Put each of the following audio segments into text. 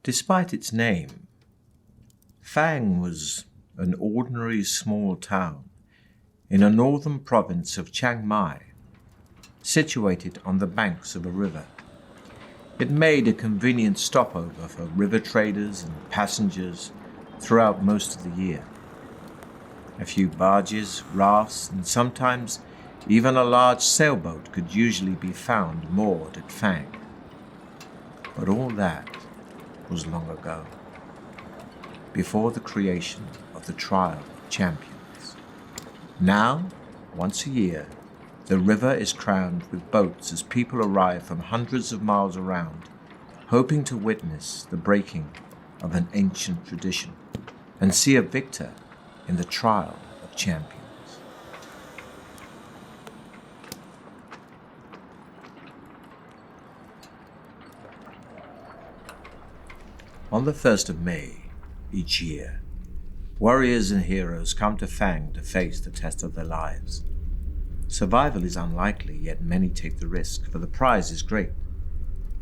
Despite its name, Fang was an ordinary small town in a northern province of Chiang Mai, situated on the banks of a river. It made a convenient stopover for river traders and passengers throughout most of the year. A few barges, rafts, and sometimes even a large sailboat could usually be found moored at Fang. But all that was long ago, before the creation of the Trial of Champions. Now, once a year, the river is crammed with boats as people arrive from hundreds of miles around, hoping to witness the breaking of an ancient tradition and see a victor in the Trial of Champions. On the 1st of May each year, warriors and heroes come to Fang to face the test of their lives. Survival is unlikely, yet many take the risk, for the prize is great.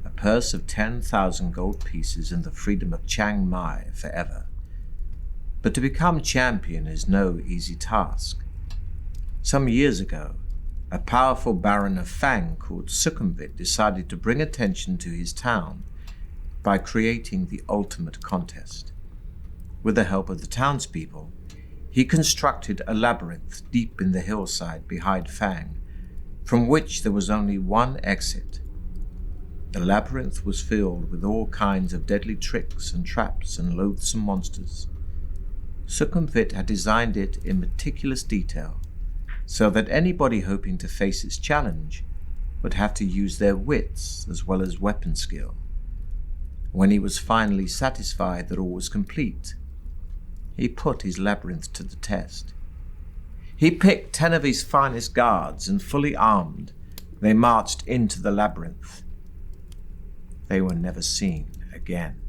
A purse of 10,000 gold pieces and the freedom of Chiang Mai forever. But to become champion is no easy task. Some years ago, a powerful baron of Fang called Sukhumvit decided to bring attention to his town by creating the ultimate contest. With the help of the townspeople, he constructed a labyrinth deep in the hillside behind Fang, from which there was only one exit. The labyrinth was filled with all kinds of deadly tricks and traps and loathsome monsters. Sukhumvit had designed it in meticulous detail, so that anybody hoping to face its challenge would have to use their wits as well as weapon skill. When he was finally satisfied that all was complete, he put his labyrinth to the test. He picked 10 of his finest guards, and fully armed, they marched into the labyrinth. They were never seen again.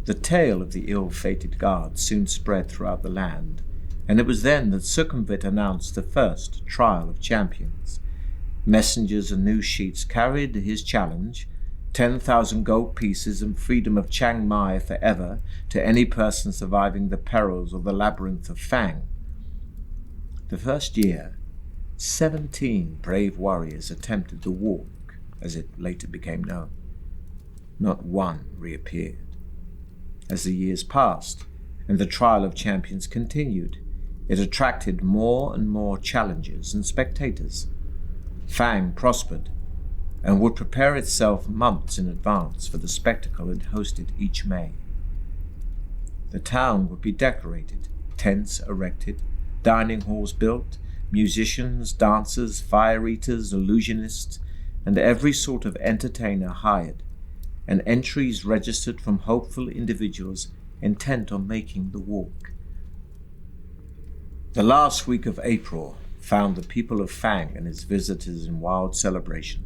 The tale of the ill-fated guards soon spread throughout the land, and it was then that Sukhumvit announced the first Trial of Champions. Messengers and news sheets carried his challenge, 10,000 gold pieces and freedom of Chiang Mai forever to any person surviving the perils of the labyrinth of Fang. The first year, 17 brave warriors attempted the walk, as it later became known. Not one reappeared. As the years passed and the Trial of Champions continued, it attracted more and more challengers and spectators. Fang prospered and would prepare itself months in advance for the spectacle it hosted each May. The town would be decorated, tents erected, dining halls built, musicians, dancers, fire eaters, illusionists, and every sort of entertainer hired, and entries registered from hopeful individuals intent on making the walk. The last week of April found the people of Fang and its visitors in wild celebration.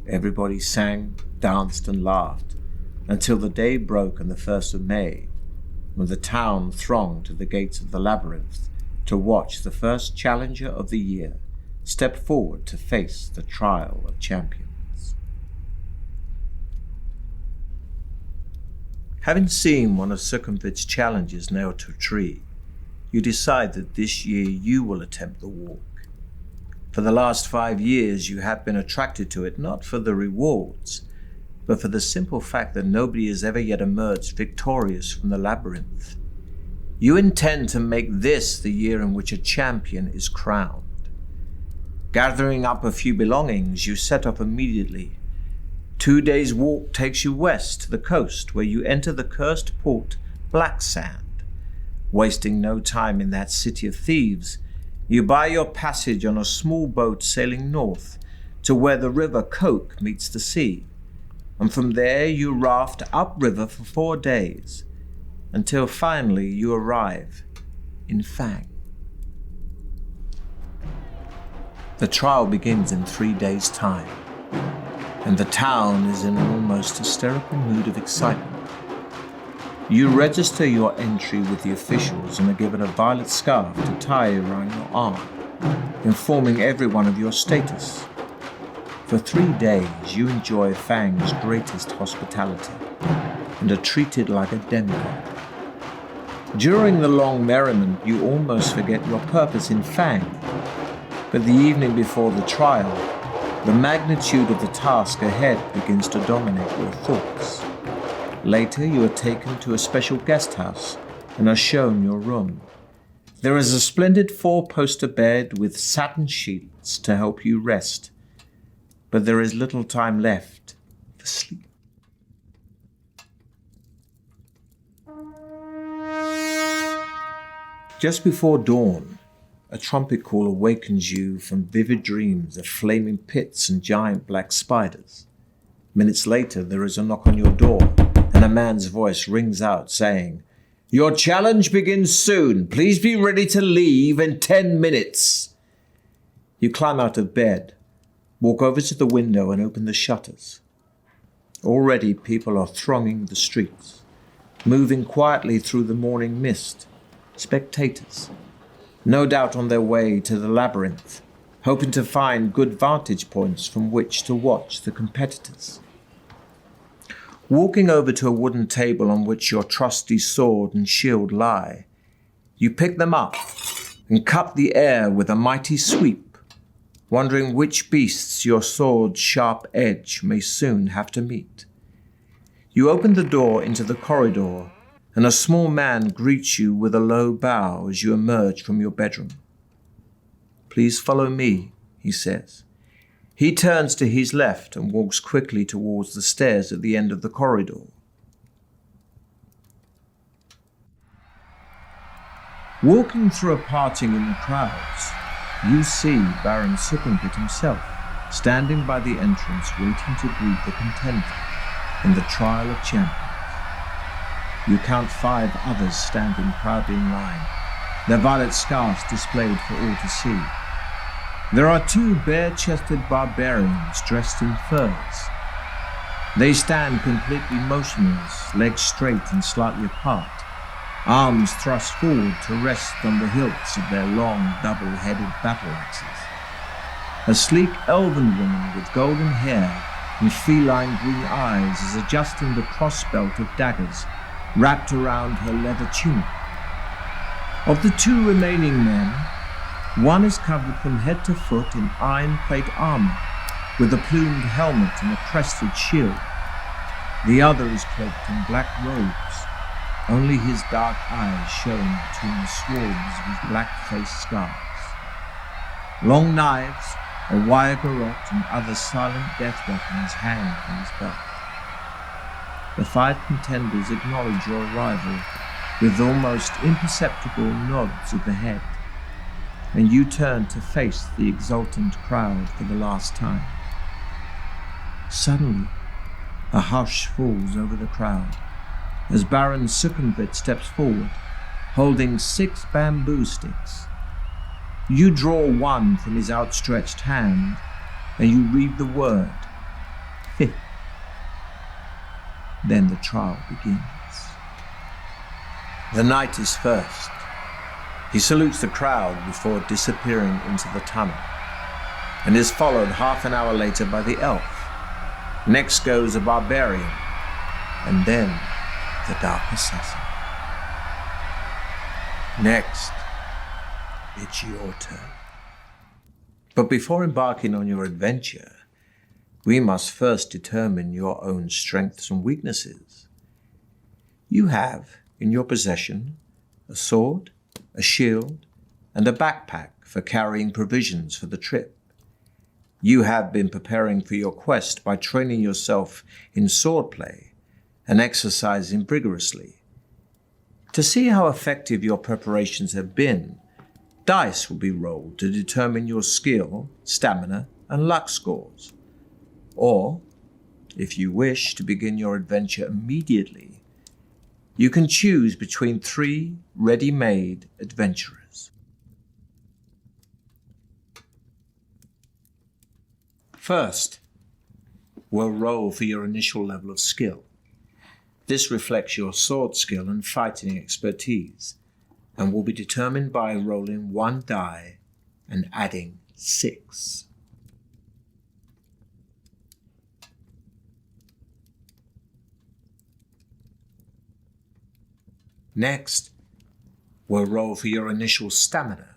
Everybody sang, danced, and laughed until the day broke on the 1st of May, when the town thronged to the gates of the labyrinth to watch the first challenger of the year step forward to face the Trial of Champions. Having seen one of Sukhumvit's challenges nailed to a tree, you decide that this year you will attempt the walk. For the last 5 years, you have been attracted to it not for the rewards, but for the simple fact that nobody has ever yet emerged victorious from the labyrinth. You intend to make this the year in which a champion is crowned. Gathering up a few belongings, you set off immediately. 2 days' walk takes you west to the coast, where you enter the cursed port, Black Sand. Wasting no time in that city of thieves, you buy your passage on a small boat sailing north to where the river Coke meets the sea, and from there you raft upriver for 4 days, until finally you arrive in Fang. The trial begins in 3 days' time, and the town is in an almost hysterical mood of excitement. You register your entry with the officials and are given a violet scarf to tie around your arm, informing everyone of your status. For 3 days you enjoy Fang's greatest hospitality and are treated like a demigod. During the long merriment you almost forget your purpose in Fang, but the evening before the trial, the magnitude of the task ahead begins to dominate your thoughts. Later you are taken to a special guest house and are shown your room. There is a splendid 4-poster bed with satin sheets to help you rest, but there is little time left for sleep. Just before dawn, a trumpet call awakens you from vivid dreams of flaming pits and giant black spiders. Minutes later, there is a knock on your door, and a man's voice rings out saying, "Your challenge begins soon. Please be ready to leave in 10 minutes. You climb out of bed, walk over to the window and open the shutters. Already people are thronging the streets, moving quietly through the morning mist. Spectators, no doubt on their way to the labyrinth, hoping to find good vantage points from which to watch the competitors. Walking over to a wooden table on which your trusty sword and shield lie, you pick them up and cut the air with a mighty sweep, wondering which beasts your sword's sharp edge may soon have to meet. You open the door into the corridor, and a small man greets you with a low bow as you emerge from your bedroom. "Please follow me," he says. He turns to his left and walks quickly towards the stairs at the end of the corridor. Walking through a parting in the crowds, you see Baron Succumbit himself, standing by the entrance waiting to greet the contender in the trial of champions. You count 5 others standing proudly in line, their violet scarves displayed for all to see. There are 2 bare-chested barbarians dressed in furs. They stand completely motionless, legs straight and slightly apart, arms thrust forward to rest on the hilts of their long, double-headed battle axes. A sleek elven woman with golden hair and feline green eyes is adjusting the crossbelt of daggers wrapped around her leather tunic. Of the 2 remaining men, one is covered from head to foot in iron plate armor, with a plumed helmet and a crested shield. The other is cloaked in black robes, only his dark eyes showing between the swarms of his black-faced scars. Long knives, a wire garrote, and other silent death weapons hang from his belt. The 5 contenders acknowledge your arrival with almost imperceptible nods of the head, and you turn to face the exultant crowd for the last time. Suddenly, a hush falls over the crowd as Baron Succumbit steps forward, holding 6 bamboo sticks. You draw one from his outstretched hand, and you read the word, "Fifth." Then the trial begins. The knight is first. He salutes the crowd before disappearing into the tunnel, and is followed half an hour later by the elf. Next goes a barbarian, and then the dark assassin. Next, it's your turn. But before embarking on your adventure, we must first determine your own strengths and weaknesses. You have in your possession a sword, a shield, and a backpack for carrying provisions for the trip. You have been preparing for your quest by training yourself in swordplay and exercising vigorously. To see how effective your preparations have been, dice will be rolled to determine your skill, stamina, and luck scores. Or, if you wish to begin your adventure immediately, you can choose between 3 ready-made adventurers. First, we'll roll for your initial level of skill. This reflects your sword skill and fighting expertise, and will be determined by rolling 1 die and adding 6. Next, we'll roll for your initial stamina,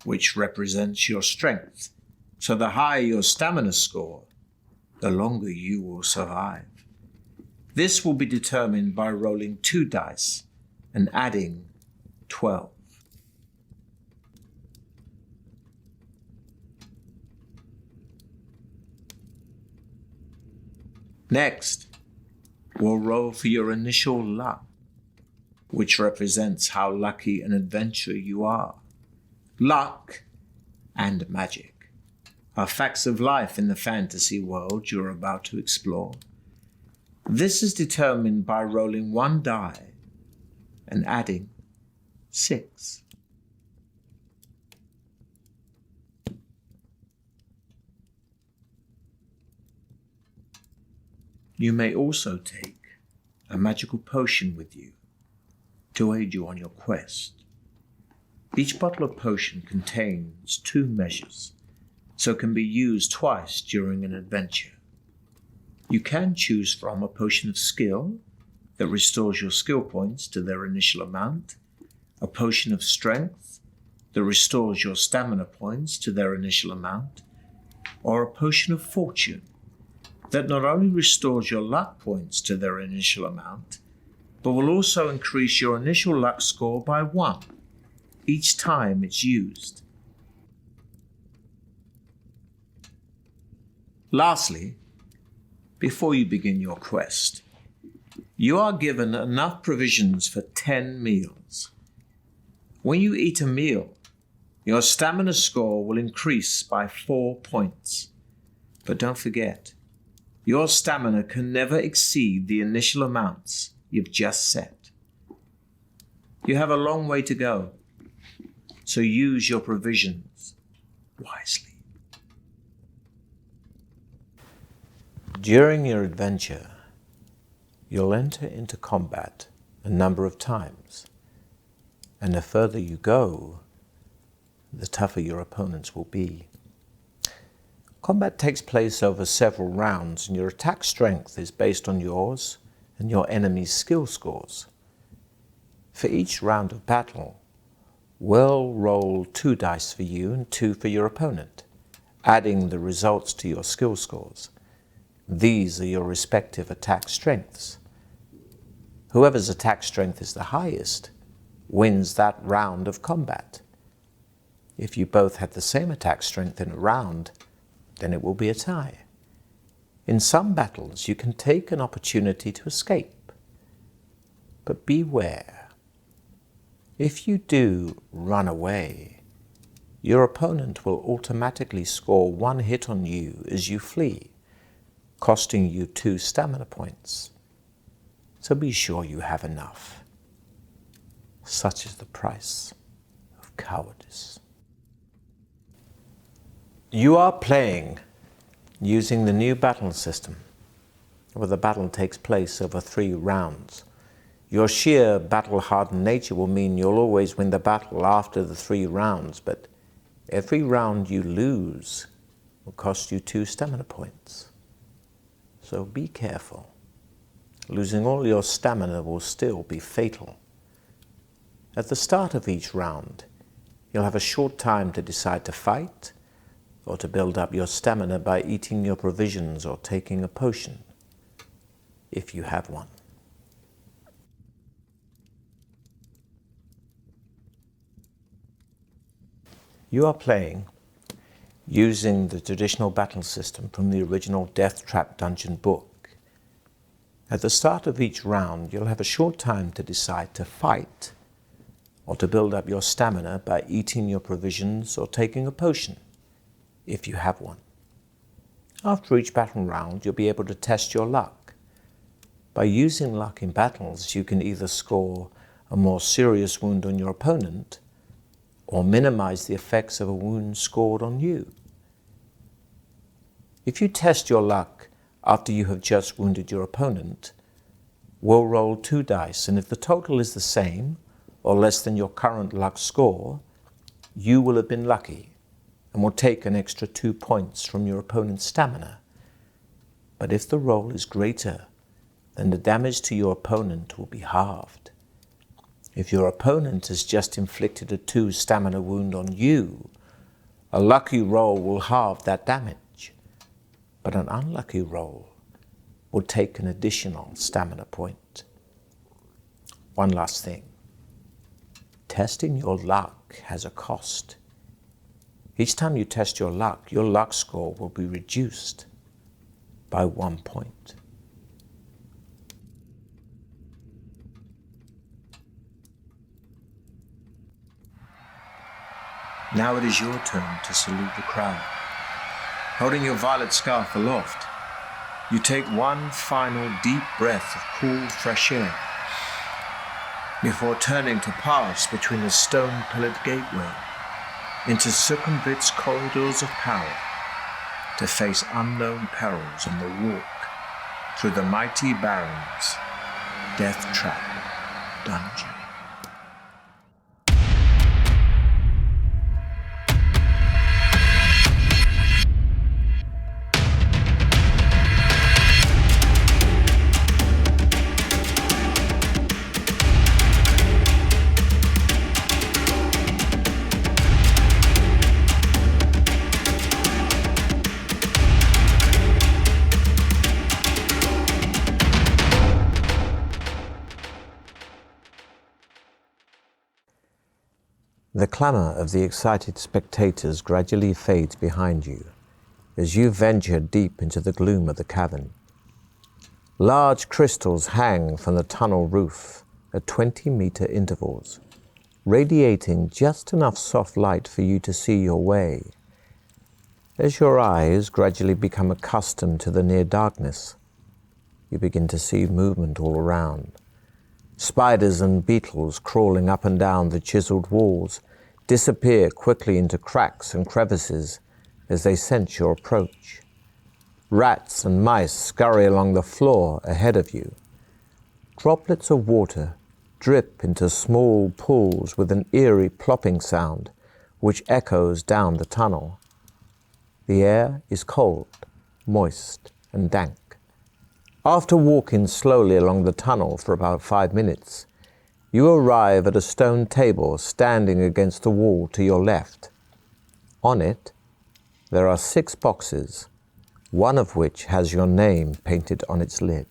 which represents your strength. So the higher your stamina score, the longer you will survive. This will be determined by rolling 2 dice and adding 12. Next, we'll roll for your initial luck, which represents how lucky an adventurer you are. Luck and magic are facts of life in the fantasy world you're about to explore. This is determined by rolling 1 die and adding 6. You may also take a magical potion with you to aid you on your quest. Each bottle of potion contains 2 measures, so can be used twice during an adventure. You can choose from a potion of skill that restores your skill points to their initial amount, a potion of strength that restores your stamina points to their initial amount, or a potion of fortune that not only restores your luck points to their initial amount, but will also increase your initial luck score by 1 each time it's used. Lastly, before you begin your quest, you are given enough provisions for 10 meals. When you eat a meal, your stamina score will increase by 4 points. But don't forget, your stamina can never exceed the initial amounts you've just set. You have a long way to go, so use your provisions wisely. During your adventure, you'll enter into combat a number of times, and the further you go, the tougher your opponents will be. Combat takes place over several rounds, and your attack strength is based on yours and your enemy's skill scores. For each round of battle, we'll roll 2 dice for you and 2 for your opponent, adding the results to your skill scores. These are your respective attack strengths. Whoever's attack strength is the highest wins that round of combat. If you both had the same attack strength in a round, then it will be a tie. In some battles, you can take an opportunity to escape. But beware. If you do run away, your opponent will automatically score 1 hit on you as you flee, costing you 2 stamina points. So be sure you have enough. Such is the price of cowardice. You are playing using the new battle system, where the battle takes place over 3 rounds. Your sheer battle-hardened nature will mean you'll always win the battle after the 3 rounds, but every round you lose will cost you 2 stamina points. So be careful. Losing all your stamina will still be fatal. At the start of each round, you'll have a short time to decide to fight or to build up your stamina by eating your provisions or taking a potion, if you have one. You are playing using the traditional battle system from the original Deathtrap Dungeon book. At the start of each round, you'll have a short time to decide to fight or to build up your stamina by eating your provisions or taking a potion, if you have one. After each battle round, you'll be able to test your luck. By using luck in battles, you can either score a more serious wound on your opponent or minimize the effects of a wound scored on you. If you test your luck after you have just wounded your opponent, we'll roll 2 dice, and if the total is the same or less than your current luck score, you will have been lucky and will take an extra 2 points from your opponent's stamina. But if the roll is greater, then the damage to your opponent will be halved. If your opponent has just inflicted a 2 stamina wound on you, a lucky roll will halve that damage, but an unlucky roll will take an additional stamina point. One last thing. Testing your luck has a cost. Each time you test your luck score will be reduced by 1 point. Now it is your turn to salute the crowd. Holding your violet scarf aloft, you take one final deep breath of cool, fresh air before turning to pass between the stone-pillared gateway into Succumvit's corridors of power to face unknown perils on the walk through the mighty Baron's Deathtrap Dungeon. The clamour of the excited spectators gradually fades behind you as you venture deep into the gloom of the cavern. Large crystals hang from the tunnel roof at 20-metre intervals, radiating just enough soft light for you to see your way. As your eyes gradually become accustomed to the near darkness, you begin to see movement all around. Spiders and beetles crawling up and down the chiselled walls disappear quickly into cracks and crevices as they sense your approach. Rats and mice scurry along the floor ahead of you. Droplets of water drip into small pools with an eerie plopping sound which echoes down the tunnel. The air is cold, moist, and dank. After walking slowly along the tunnel for about 5 minutes, you arrive at a stone table standing against the wall to your left. On it, there are 6 boxes, one of which has your name painted on its lid.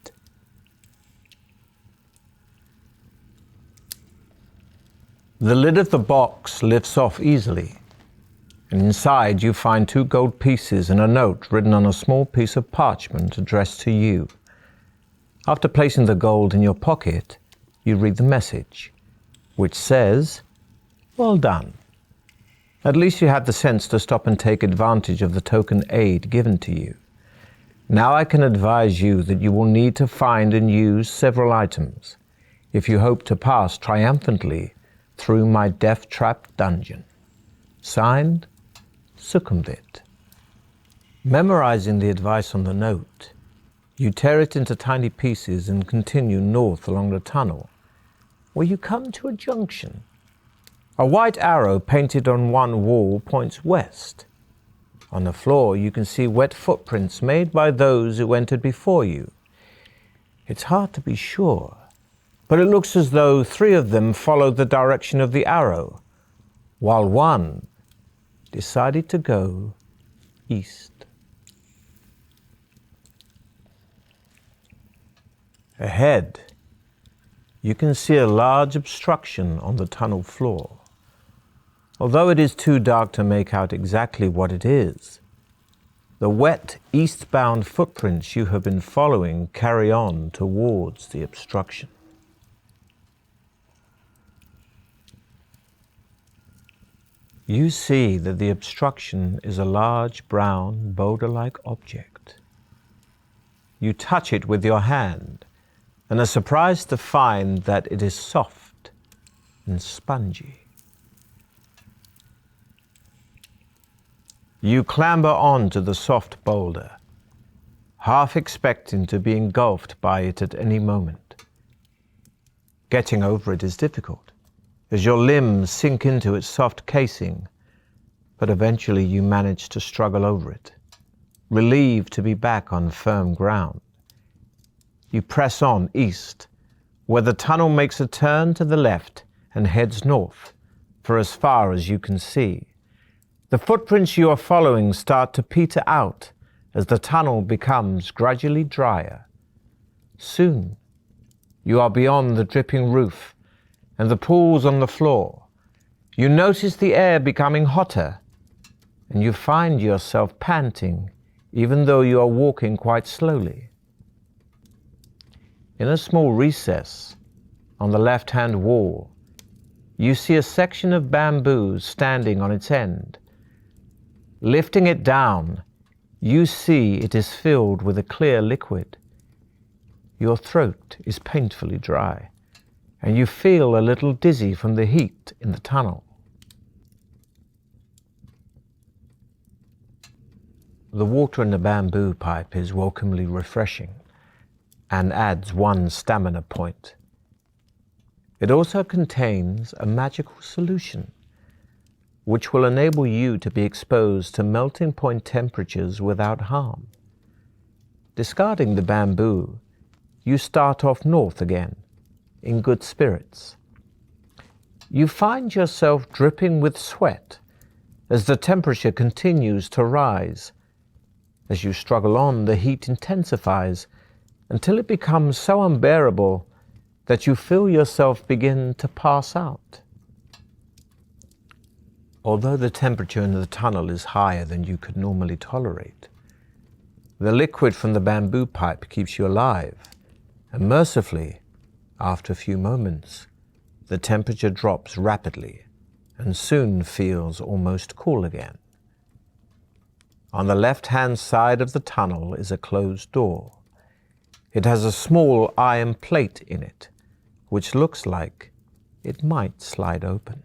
The lid of the box lifts off easily, and inside you find 2 gold pieces and a note written on a small piece of parchment addressed to you. After placing the gold in your pocket, you read the message, which says, "Well done. At least you had the sense to stop and take advantage of the token aid given to you. Now I can advise you that you will need to find and use several items if you hope to pass triumphantly through my Deathtrap Dungeon. Signed, Succumvit." Memorizing the advice on the note, you tear it into tiny pieces and continue north along the tunnel, where you come to a junction. A white arrow painted on one wall points west. On the floor, you can see wet footprints made by those who entered before you. It's hard to be sure, but it looks as though 3 of them followed the direction of the arrow, while one decided to go east. Ahead, you can see a large obstruction on the tunnel floor. Although it is too dark to make out exactly what it is, the wet eastbound footprints you have been following carry on towards the obstruction. You see that the obstruction is a large brown boulder-like object. You touch it with your hand and are surprised to find that it is soft and spongy. You clamber onto the soft boulder, half expecting to be engulfed by it at any moment. Getting over it is difficult, as your limbs sink into its soft casing, but eventually you manage to struggle over it, relieved to be back on firm ground. You press on east, where the tunnel makes a turn to the left and heads north for as far as you can see. The footprints you are following start to peter out as the tunnel becomes gradually drier. Soon, you are beyond the dripping roof and the pools on the floor. You notice the air becoming hotter, and you find yourself panting even though you are walking quite slowly. In a small recess on the left-hand wall, you see a section of bamboo standing on its end. Lifting it down, you see it is filled with a clear liquid. Your throat is painfully dry, and you feel a little dizzy from the heat in the tunnel. The water in the bamboo pipe is welcomely refreshing and adds 1 stamina point. It also contains a magical solution which will enable you to be exposed to melting point temperatures without harm. Discarding the bamboo, you start off north again, in good spirits. You find yourself dripping with sweat as the temperature continues to rise. As you struggle on, the heat intensifies until it becomes so unbearable that you feel yourself begin to pass out. Although the temperature in the tunnel is higher than you could normally tolerate, the liquid from the bamboo pipe keeps you alive, and mercifully, after a few moments, the temperature drops rapidly and soon feels almost cool again. On the left-hand side of the tunnel is a closed door. It has a small iron plate in it, which looks like it might slide open.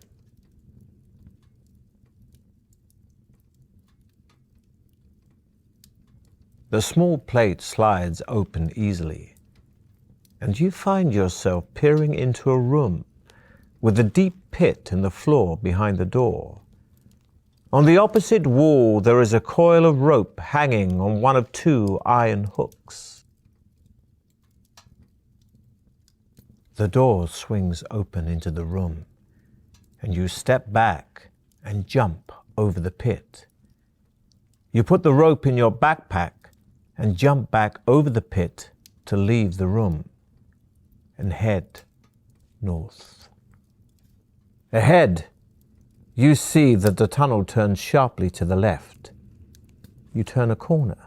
The small plate slides open easily, and you find yourself peering into a room with a deep pit in the floor behind the door. On the opposite wall, there is a coil of rope hanging on one of 2 iron hooks. The door swings open into the room, and you step back and jump over the pit. You put the rope in your backpack and jump back over the pit to leave the room and head north. Ahead, you see that the tunnel turns sharply to the left. You turn a corner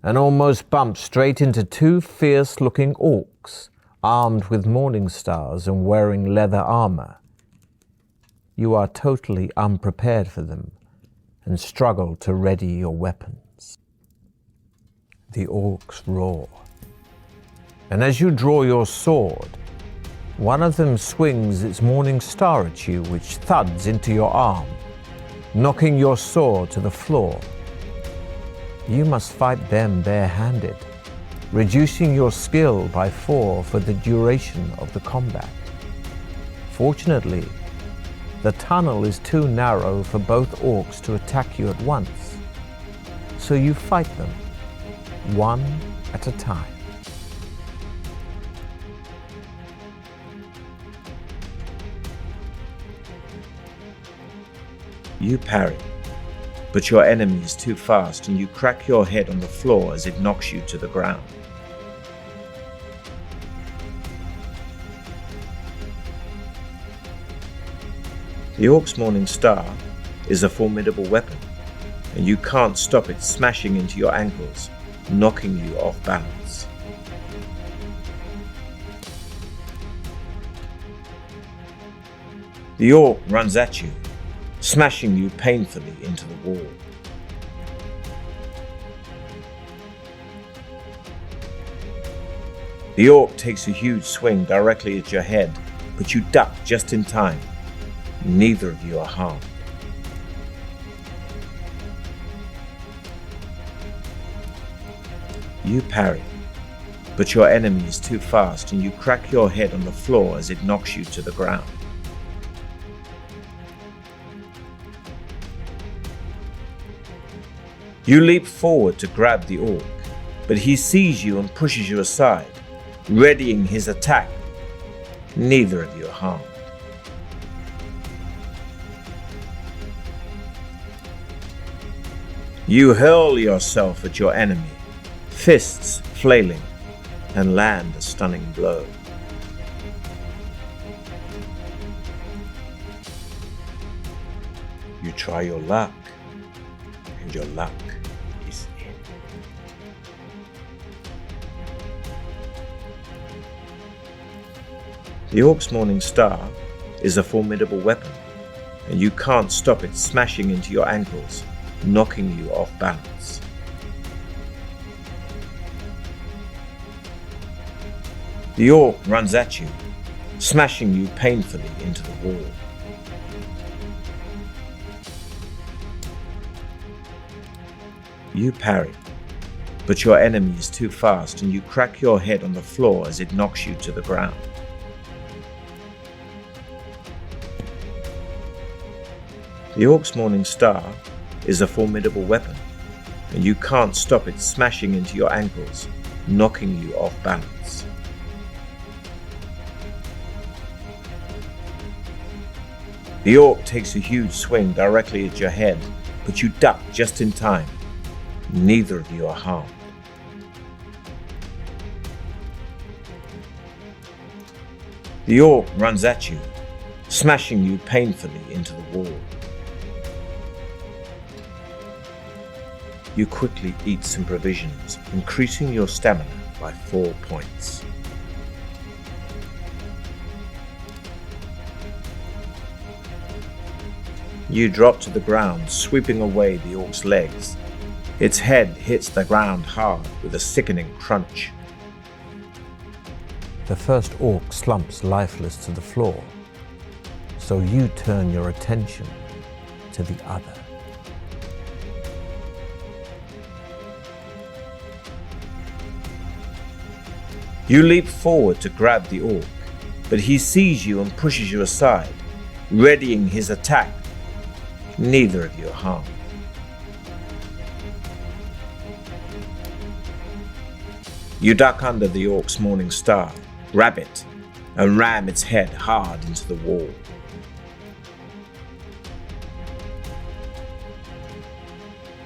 and almost bump straight into 2 fierce-looking orcs armed with morning stars and wearing leather armor. You are totally unprepared for them and struggle to ready your weapons. The orcs roar, and as you draw your sword, one of them swings its morning star at you, which thuds into your arm, knocking your sword to the floor. You must fight them barehanded, reducing your skill by 4 for the duration of the combat. Fortunately, the tunnel is too narrow for both orcs to attack you at once, so you fight them, one at a time. You parry, but your enemy is too fast and you crack your head on the floor as it knocks you to the ground. The Orc's Morning Star is a formidable weapon, and you can't stop it smashing into your ankles, knocking you off balance. The Orc runs at you, smashing you painfully into the wall. The Orc takes a huge swing directly at your head, but you duck just in time. Neither of you are harmed. You parry, but your enemy is too fast and you crack your head on the floor as it knocks you to the ground. You leap forward to grab the Orc, but he sees you and pushes you aside, readying his attack. Neither of you are harmed. You hurl yourself at your enemy, fists flailing, and land a stunning blow. You try your luck, and your luck is in. The Orc's Morning Star is a formidable weapon, and you can't stop it smashing into your ankles, knocking you off balance. The Orc runs at you, smashing you painfully into the wall. You parry, but your enemy is too fast and you crack your head on the floor as it knocks you to the ground. The Orc's Morning Star is a formidable weapon, and you can't stop it smashing into your ankles, knocking you off balance. The Orc takes a huge swing directly at your head, but you duck just in time. Neither of you are harmed. The Orc runs at you, smashing you painfully into the wall. You quickly eat some provisions, increasing your stamina by 4 points. You drop to the ground, sweeping away the Orc's legs. Its head hits the ground hard with a sickening crunch. The first Orc slumps lifeless to the floor, so you turn your attention to the other. You leap forward to grab the Orc, but he sees you and pushes you aside, readying his attack. Neither of you are harmed. You duck under the Orc's Morning Star, grab it, and ram its head hard into the wall.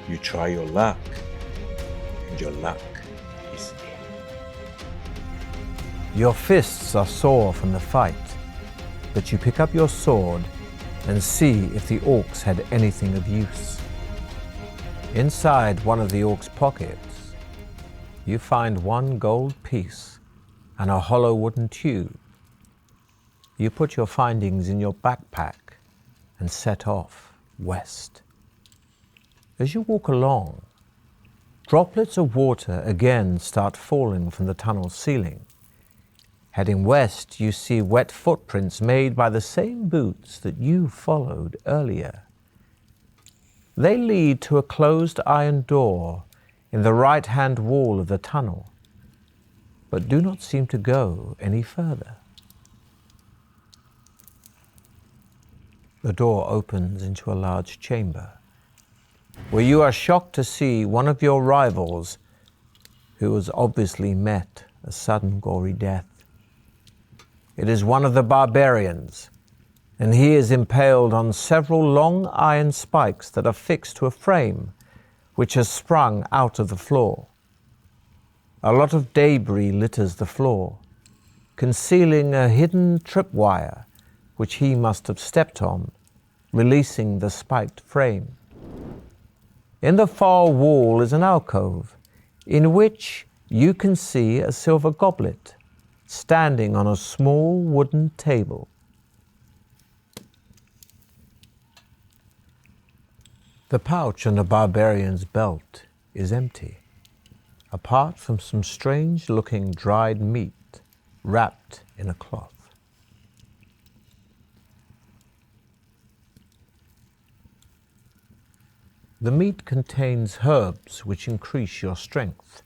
You try your luck, and your luck is in. Your fists are sore from the fight, but you pick up your sword and see if the Orcs had anything of use. Inside one of the Orc's pockets, you find 1 gold piece and a hollow wooden tube. You put your findings in your backpack and set off west. As you walk along, droplets of water again start falling from the tunnel ceiling. Heading west, you see wet footprints made by the same boots that you followed earlier. They lead to a closed iron door in the right-hand wall of the tunnel, but do not seem to go any further. The door opens into a large chamber, where you are shocked to see one of your rivals who has obviously met a sudden gory death. It is one of the barbarians, and he is impaled on several long iron spikes that are fixed to a frame which has sprung out of the floor. A lot of debris litters the floor, concealing a hidden tripwire which he must have stepped on, releasing the spiked frame. In the far wall is an alcove, in which you can see a silver goblet standing on a small wooden table. The pouch on the barbarian's belt is empty, apart from some strange-looking dried meat wrapped in a cloth. The meat contains herbs which increase your strength,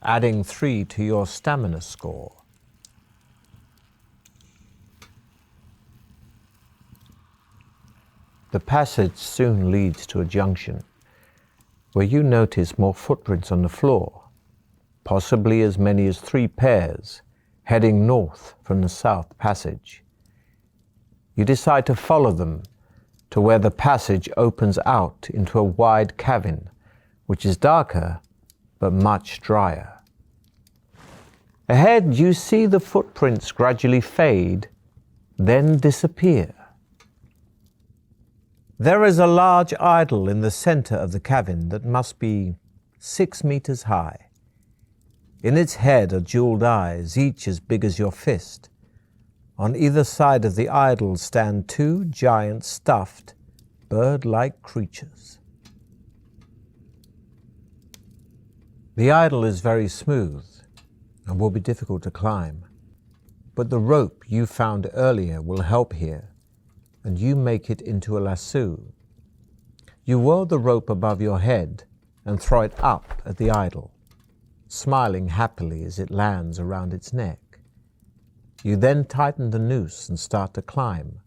adding 3 to your stamina score. The passage soon leads to a junction, where you notice more footprints on the floor, possibly as many as 3 pairs, heading north from the south passage. You decide to follow them, to where the passage opens out into a wide cavern, which is darker but much drier. Ahead, you see the footprints gradually fade, then disappear. There is a large idol in the center of the cavern that must be 6 meters high. In its head are jeweled eyes, each as big as your fist. On either side of the idol stand 2 giant stuffed, bird-like creatures. The idol is very smooth and will be difficult to climb, but the rope you found earlier will help here, and you make it into a lasso. You whirl the rope above your head and throw it up at the idol, smiling happily as it lands around its neck. You then tighten the noose and start to climb,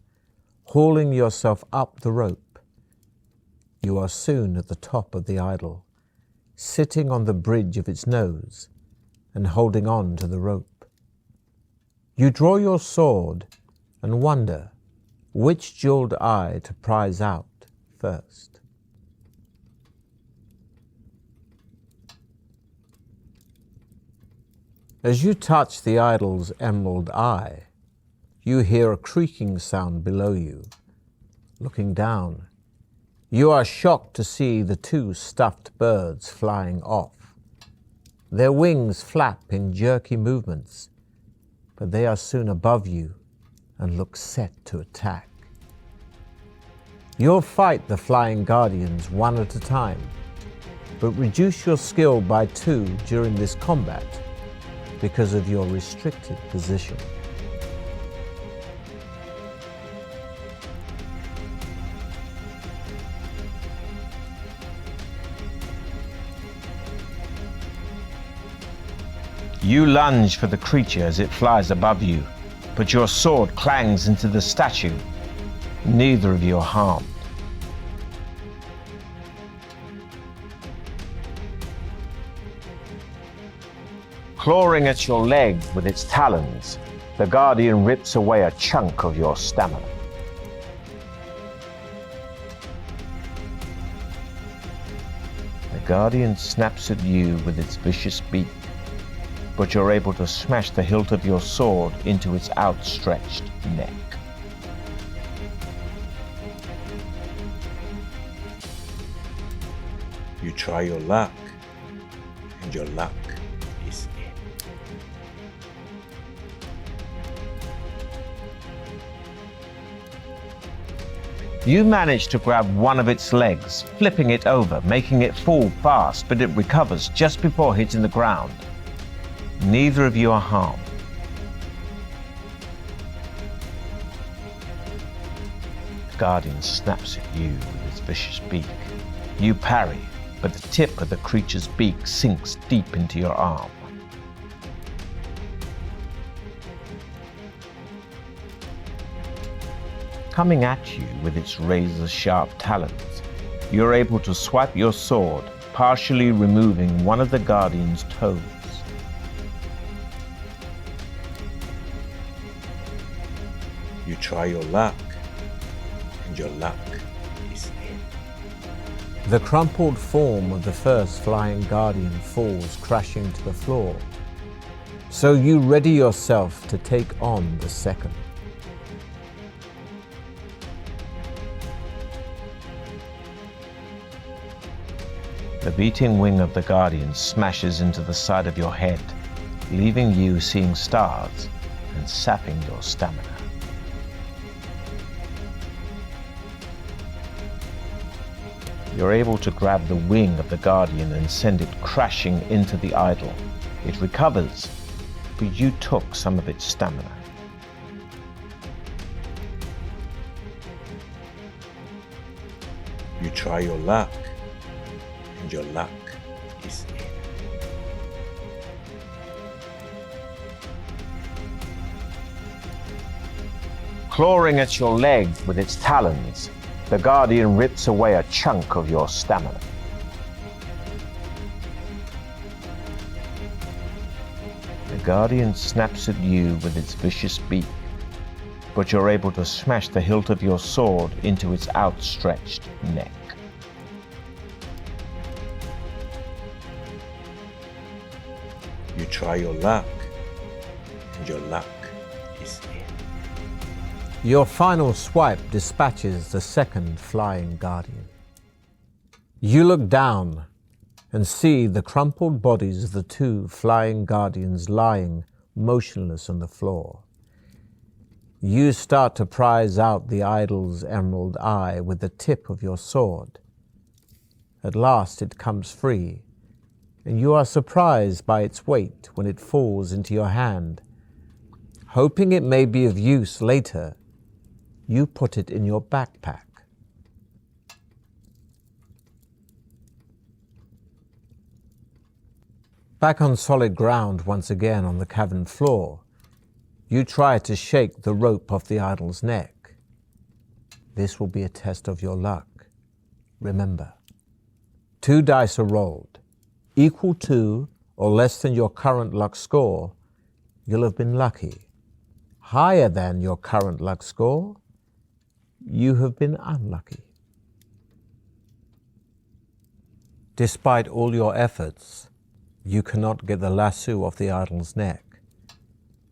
hauling yourself up the rope. You are soon at the top of the idol, sitting on the bridge of its nose and holding on to the rope. You draw your sword and wonder which jeweled eye to prize out first. As you touch the idol's emerald eye, you hear a creaking sound below you. Looking down, you are shocked to see the 2 stuffed birds flying off. Their wings flap in jerky movements, but they are soon above you and look set to attack. You'll fight the flying guardians one at a time, but reduce your skill by 2 during this combat because of your restricted position. You lunge for the creature as it flies above you, but your sword clangs into the statue. Neither of you are harmed. Clawing at your leg with its talons, the guardian rips away a chunk of your stamina. The guardian snaps at you with its vicious beak, but you're able to smash the hilt of your sword into its outstretched neck. You try your luck, and your luck is in. You manage to grab one of its legs, flipping it over, making it fall fast, but it recovers just before hitting the ground. Neither of you are harmed. The guardian snaps at you with its vicious beak. You parry, but the tip of the creature's beak sinks deep into your arm. Coming at you with its razor-sharp talons, you're able to swipe your sword, partially removing one of the guardian's toes. You try your luck, and your luck is in. The crumpled form of the first flying guardian falls crashing to the floor, so you ready yourself to take on the second. The beating wing of the guardian smashes into the side of your head, leaving you seeing stars and sapping your stamina. You're able to grab the wing of the guardian and send it crashing into the idol. It recovers, but you took some of its stamina. You try your luck, and your luck is in. Clawing at your leg with its talons, the guardian rips away a chunk of your stamina. The guardian snaps at you with its vicious beak, but you're able to smash the hilt of your sword into its outstretched neck. You try your luck, and your luck is in. Your final swipe dispatches the second flying guardian. You look down and see the crumpled bodies of the two flying guardians lying motionless on the floor. You start to prize out the idol's emerald eye with the tip of your sword. At last it comes free, and you are surprised by its weight when it falls into your hand. Hoping it may be of use later, you put it in your backpack. Back on solid ground once again on the cavern floor, you try to shake the rope off the idol's neck. This will be a test of your luck. Remember, 2 dice are rolled. Equal to or less than your current luck score, you'll have been lucky. Higher than your current luck score, you have been unlucky. Despite all your efforts, you cannot get the lasso off the idol's neck.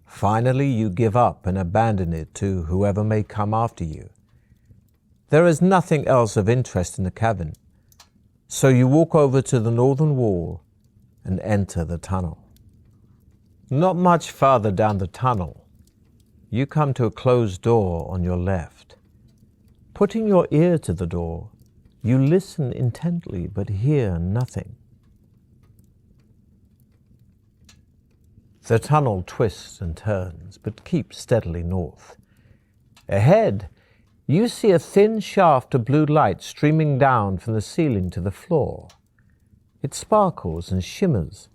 Finally, you give up and abandon it to whoever may come after you. There is nothing else of interest in the cavern, so you walk over to the northern wall and enter the tunnel. Not much farther down the tunnel, you come to a closed door on your left. Putting your ear to the door, you listen intently but hear nothing. The tunnel twists and turns, but keeps steadily north. Ahead, you see a thin shaft of blue light streaming down from the ceiling to the floor. It sparkles and shimmers,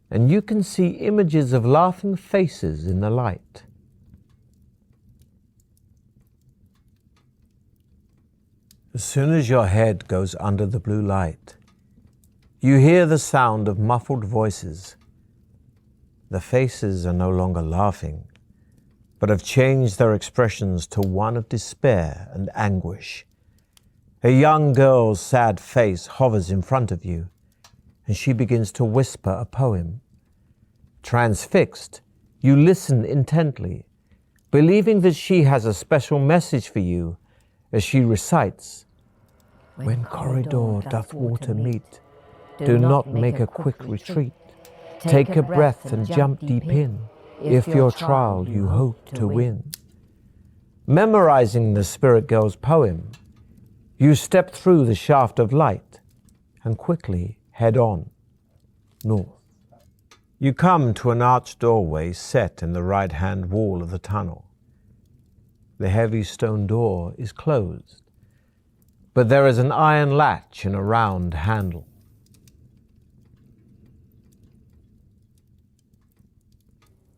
and you can see images of laughing faces in the light. As soon as your head goes under the blue light, you hear the sound of muffled voices. The faces are no longer laughing, but have changed their expressions to one of despair and anguish. A young girl's sad face hovers in front of you, and she begins to whisper a poem. Transfixed, you listen intently, believing that she has a special message for you as she recites, "When corridor doth water meet, do not make a quick retreat. Take a breath and jump deep in, if your trial you hope to win." Memorizing the spirit girl's poem, you step through the shaft of light and quickly head on north. You come to an arched doorway set in the right-hand wall of the tunnel. The heavy stone door is closed, but there is an iron latch and a round handle.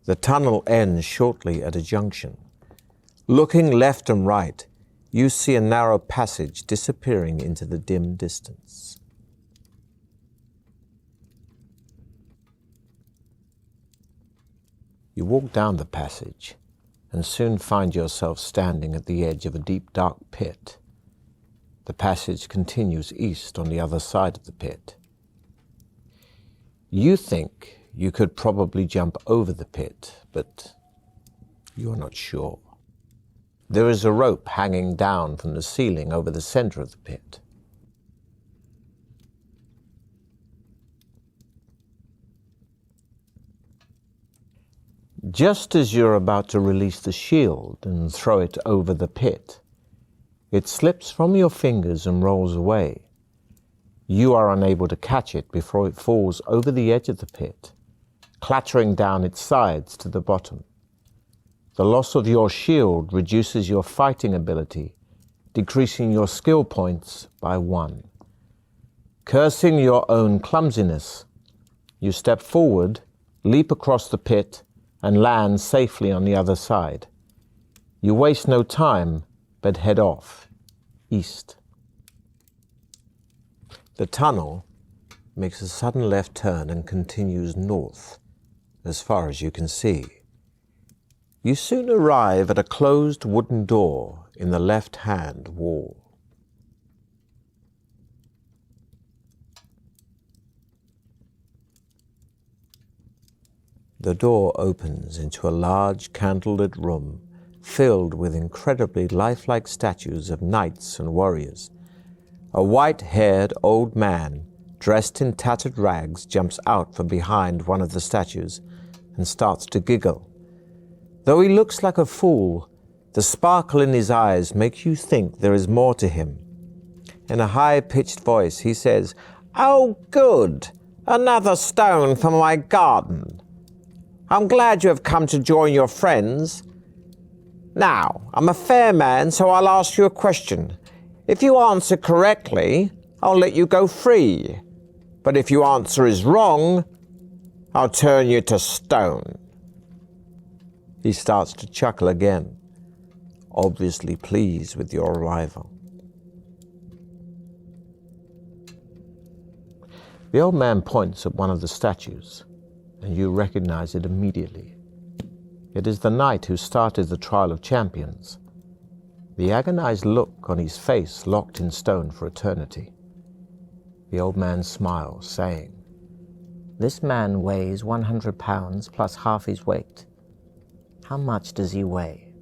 The tunnel ends shortly at a junction. Looking left and right, you see a narrow passage disappearing into the dim distance. You walk down the passage and soon find yourself standing at the edge of a deep, dark pit. The passage continues east on the other side of the pit. You think you could probably jump over the pit, but you are not sure. There is a rope hanging down from the ceiling over the center of the pit. Just as you're about to release the shield and throw it over the pit, it slips from your fingers and rolls away. You are unable to catch it before it falls over the edge of the pit, clattering down its sides to the bottom. The loss of your shield reduces your fighting ability, decreasing your skill points by 1. Cursing your own clumsiness, you step forward, leap across the pit, and land safely on the other side. You waste no time, but head off, east. The tunnel makes a sudden left turn and continues north, as far as you can see. You soon arrive at a closed wooden door in the left-hand wall. The door opens into a large candlelit room filled with incredibly lifelike statues of knights and warriors. A white-haired old man dressed in tattered rags jumps out from behind one of the statues and starts to giggle. Though he looks like a fool, the sparkle in his eyes makes you think there is more to him. In a high-pitched voice, he says, "Oh, good! Another stone for my garden. I'm glad you have come to join your friends. Now, I'm a fair man, so I'll ask you a question. If you answer correctly, I'll let you go free. But if your answer is wrong, I'll turn you to stone." He starts to chuckle again, obviously pleased with your arrival. The old man points at one of the statues, and you recognize it immediately. It is the knight who started the trial of champions, the agonized look on his face locked in stone for eternity. The old man smiles, saying, "This man weighs 100 pounds plus half his weight. How much does he weigh?"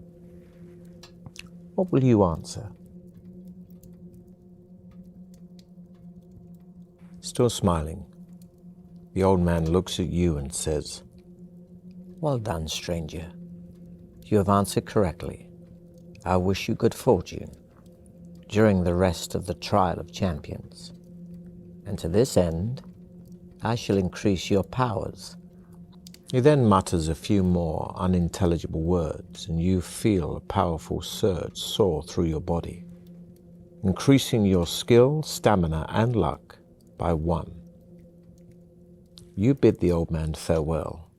What will you answer? Still smiling, the old man looks at you and says, "Well done, stranger. You have answered correctly. I wish you good fortune during the rest of the trial of champions. And to this end, I shall increase your powers." He then mutters a few more unintelligible words, and you feel a powerful surge soar through your body, increasing your skill, stamina, and luck by 1. You bid the old man farewell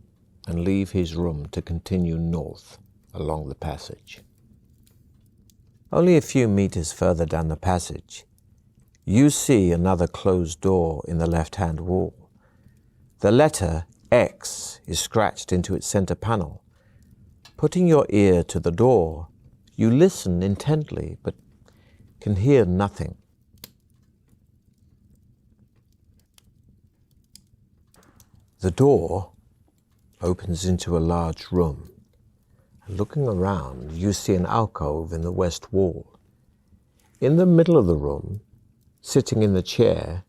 and leave his room to continue north along the passage. Only a few meters further down the passage, you see another closed door in the left-hand wall. The letter X is scratched into its center panel. Putting your ear to the door, you listen intently but can hear nothing. The door opens into a large room. Looking around, you see an alcove in the west wall. In the middle of the room, sitting in the chair,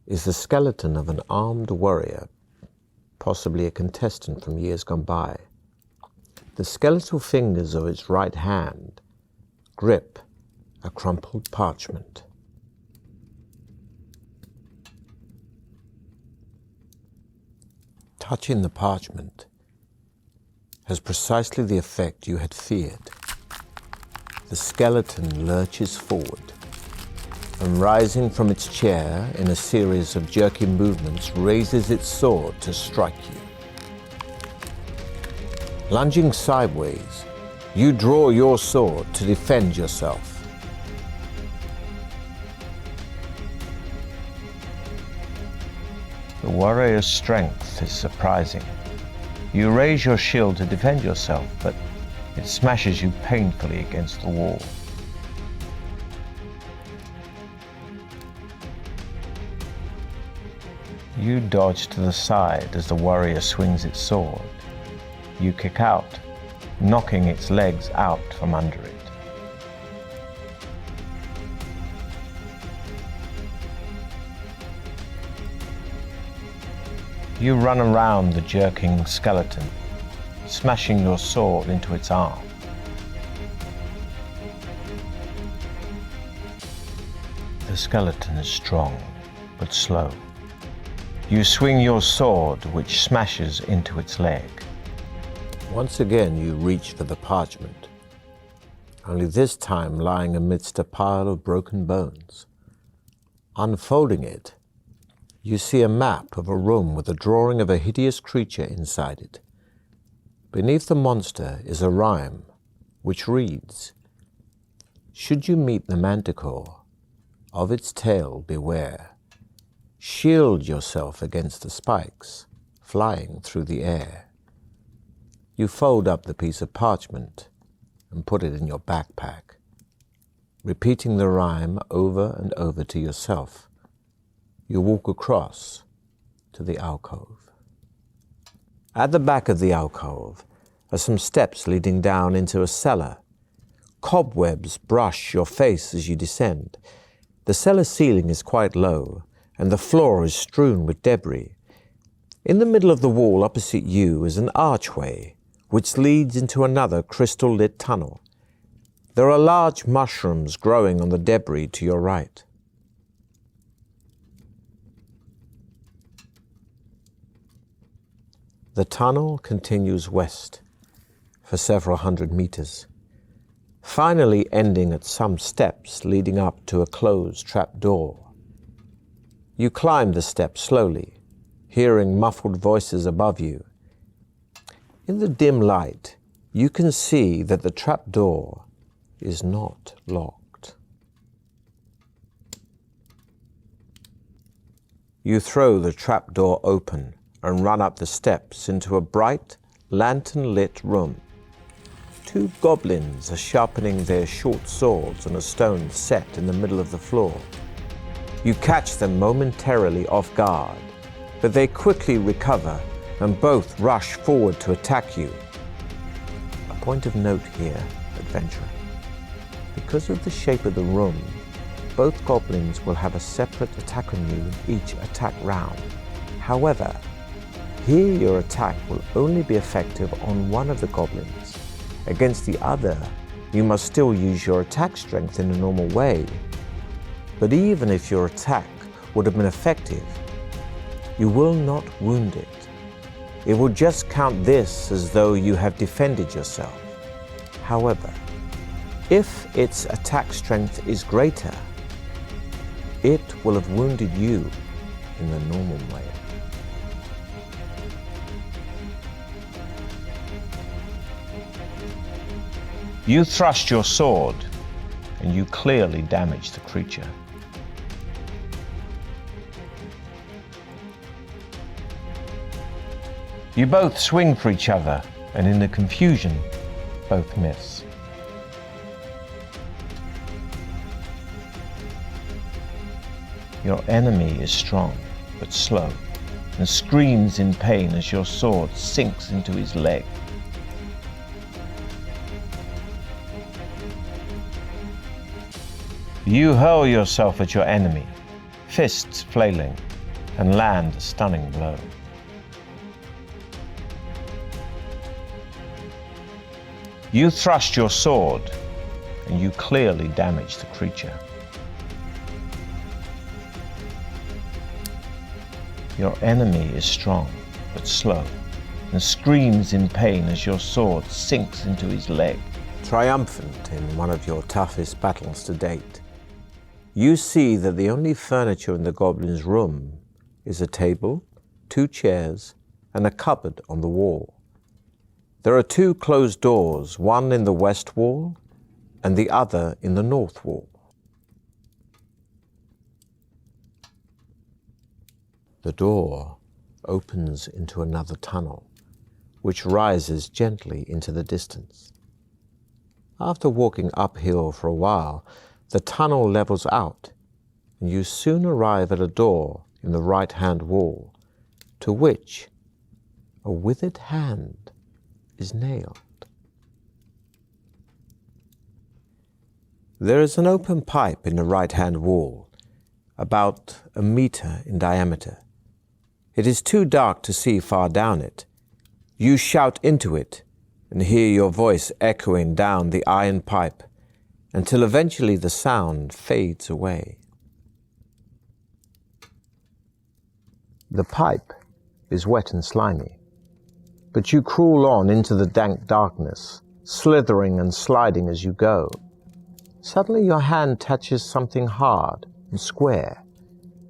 is the skeleton of an armed warrior, possibly a contestant from years gone by. The skeletal fingers of its right hand grip a crumpled parchment. Touching the parchment has precisely the effect you had feared. The skeleton lurches forward and, rising from its chair in a series of jerky movements, raises its sword to strike you. Lunging sideways, you draw your sword to defend yourself. The warrior's strength is surprising. You raise your shield to defend yourself, but it smashes you painfully against the wall. You dodge to the side as the warrior swings its sword. You kick out, knocking its legs out from under it. You run around the jerking skeleton, smashing your sword into its arm. The skeleton is strong, but slow. You swing your sword, which smashes into its leg. Once again, you reach for the parchment, only this time lying amidst a pile of broken bones. Unfolding it, you see a map of a room with a drawing of a hideous creature inside it. Beneath the monster is a rhyme, which reads, "Should you meet the manticore, of its tail beware. Shield yourself against the spikes flying through the air." You fold up the piece of parchment and put it in your backpack, repeating the rhyme over and over to yourself. You walk across to the alcove. At the back of the alcove are some steps leading down into a cellar. Cobwebs brush your face as you descend. The cellar ceiling is quite low, and the floor is strewn with debris. In the middle of the wall opposite you is an archway, which leads into another crystal-lit tunnel. There are large mushrooms growing on the debris to your right. The tunnel continues west for several hundred meters, finally ending at some steps leading up to a closed trapdoor. You climb the steps slowly, hearing muffled voices above you. In the dim light, you can see that the trapdoor is not locked. You throw the trapdoor open and run up the steps into a bright, lantern-lit room. Two goblins are sharpening their short swords on a stone set in the middle of the floor. You catch them momentarily off guard, but they quickly recover and both rush forward to attack you. A point of note here, adventurer. Because of the shape of the room, both goblins will have a separate attack on you in each attack round. However, here your attack will only be effective on one of the goblins. Against the other, you must still use your attack strength in a normal way. But even if your attack would have been effective, you will not wound it. It will just count this as though you have defended yourself. However, if its attack strength is greater, it will have wounded you in the normal way. You thrust your sword, and you clearly damage the creature. You both swing for each other, and in the confusion, both miss. Your enemy is strong, but slow, and screams in pain as your sword sinks into his leg. You hurl yourself at your enemy, fists flailing, and land a stunning blow. You thrust your sword, and you clearly damage the creature. Your enemy is strong, but slow, and screams in pain as your sword sinks into his leg. Triumphant in one of your toughest battles to date, you see that the only furniture in the goblin's room is a table, 2 chairs, and a cupboard on the wall. There are 2 closed doors, one in the west wall and the other in the north wall. The door opens into another tunnel, which rises gently into the distance. After walking uphill for a while, the tunnel levels out, and you soon arrive at a door in the right-hand wall, to which a withered hand is nailed. There is an open pipe in the right-hand wall, about 1 meter in diameter. It is too dark to see far down it. You shout into it and hear your voice echoing down the iron pipe, until eventually the sound fades away. The pipe is wet and slimy, but you crawl on into the dank darkness, slithering and sliding as you go. Suddenly your hand touches something hard and square,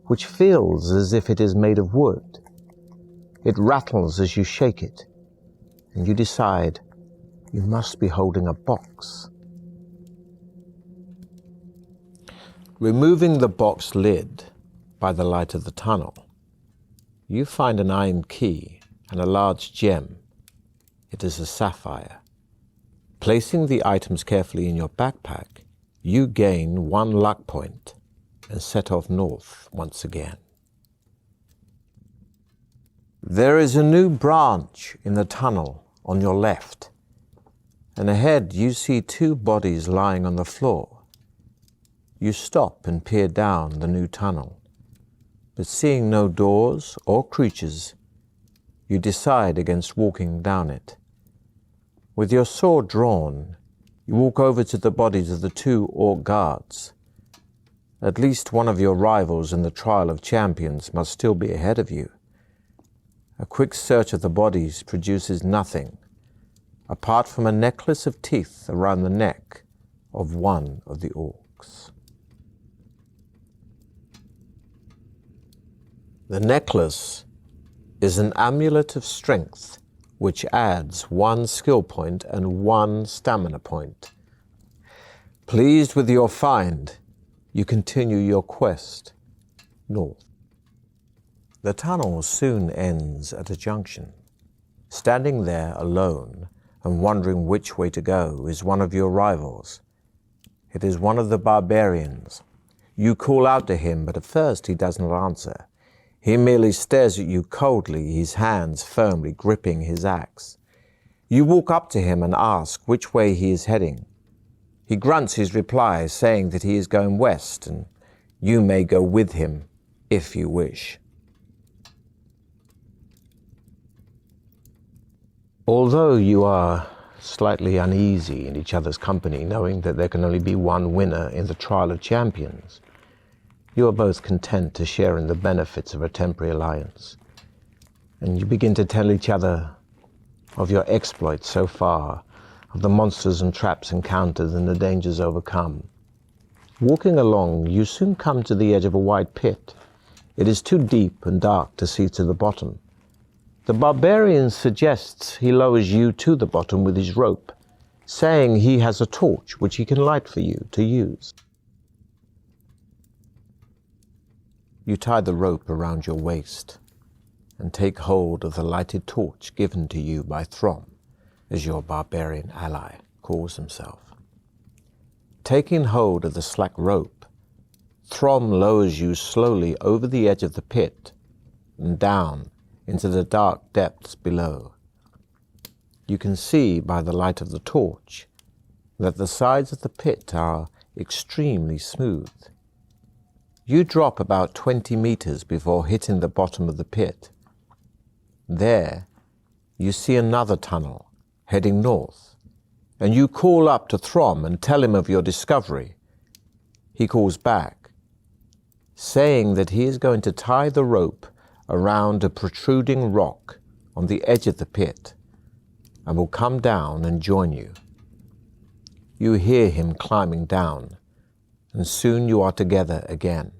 which feels as if it is made of wood. It rattles as you shake it, and you decide you must be holding a box. Removing the box lid by the light of the tunnel, you find an iron key and a large gem, It is a sapphire. Placing the items carefully in your backpack, you gain 1 luck point and set off north once again. There is a new branch in the tunnel on your left, and ahead you see 2 bodies lying on the floor. You stop and peer down the new tunnel, but seeing no doors or creatures, you decide against walking down it. With your sword drawn, you walk over to the bodies of the 2 orc guards. At least one of your rivals in the trial of champions must still be ahead of you. A quick search of the bodies produces nothing, apart from a necklace of teeth around the neck of one of the orcs. The necklace is an amulet of strength which adds 1 skill point and 1 stamina point. Pleased with your find, you continue your quest north. The tunnel soon ends at a junction. Standing there alone and wondering which way to go is one of your rivals. It is one of the barbarians. You call out to him, but at first he does not answer. He merely stares at you coldly, his hands firmly gripping his axe. You walk up to him and ask which way he is heading. He grunts his reply, saying that he is going west, and you may go with him if you wish. Although you are slightly uneasy in each other's company, knowing that there can only be one winner in the trial of champions, you are both content to share in the benefits of a temporary alliance. And you begin to tell each other of your exploits so far, of the monsters and traps encountered and the dangers overcome. Walking along, you soon come to the edge of a wide pit. It is too deep and dark to see to the bottom. The barbarian suggests he lowers you to the bottom with his rope, saying he has a torch which he can light for you to use. You tie the rope around your waist and take hold of the lighted torch given to you by Throm, as your barbarian ally calls himself. Taking hold of the slack rope, Throm lowers you slowly over the edge of the pit and down into the dark depths below. You can see by the light of the torch that the sides of the pit are extremely smooth. You drop about 20 meters before hitting the bottom of the pit. There, you see another tunnel heading north, and you call up to Throm and tell him of your discovery. He calls back, saying that he is going to tie the rope around a protruding rock on the edge of the pit and will come down and join you. You hear him climbing down, and soon you are together again.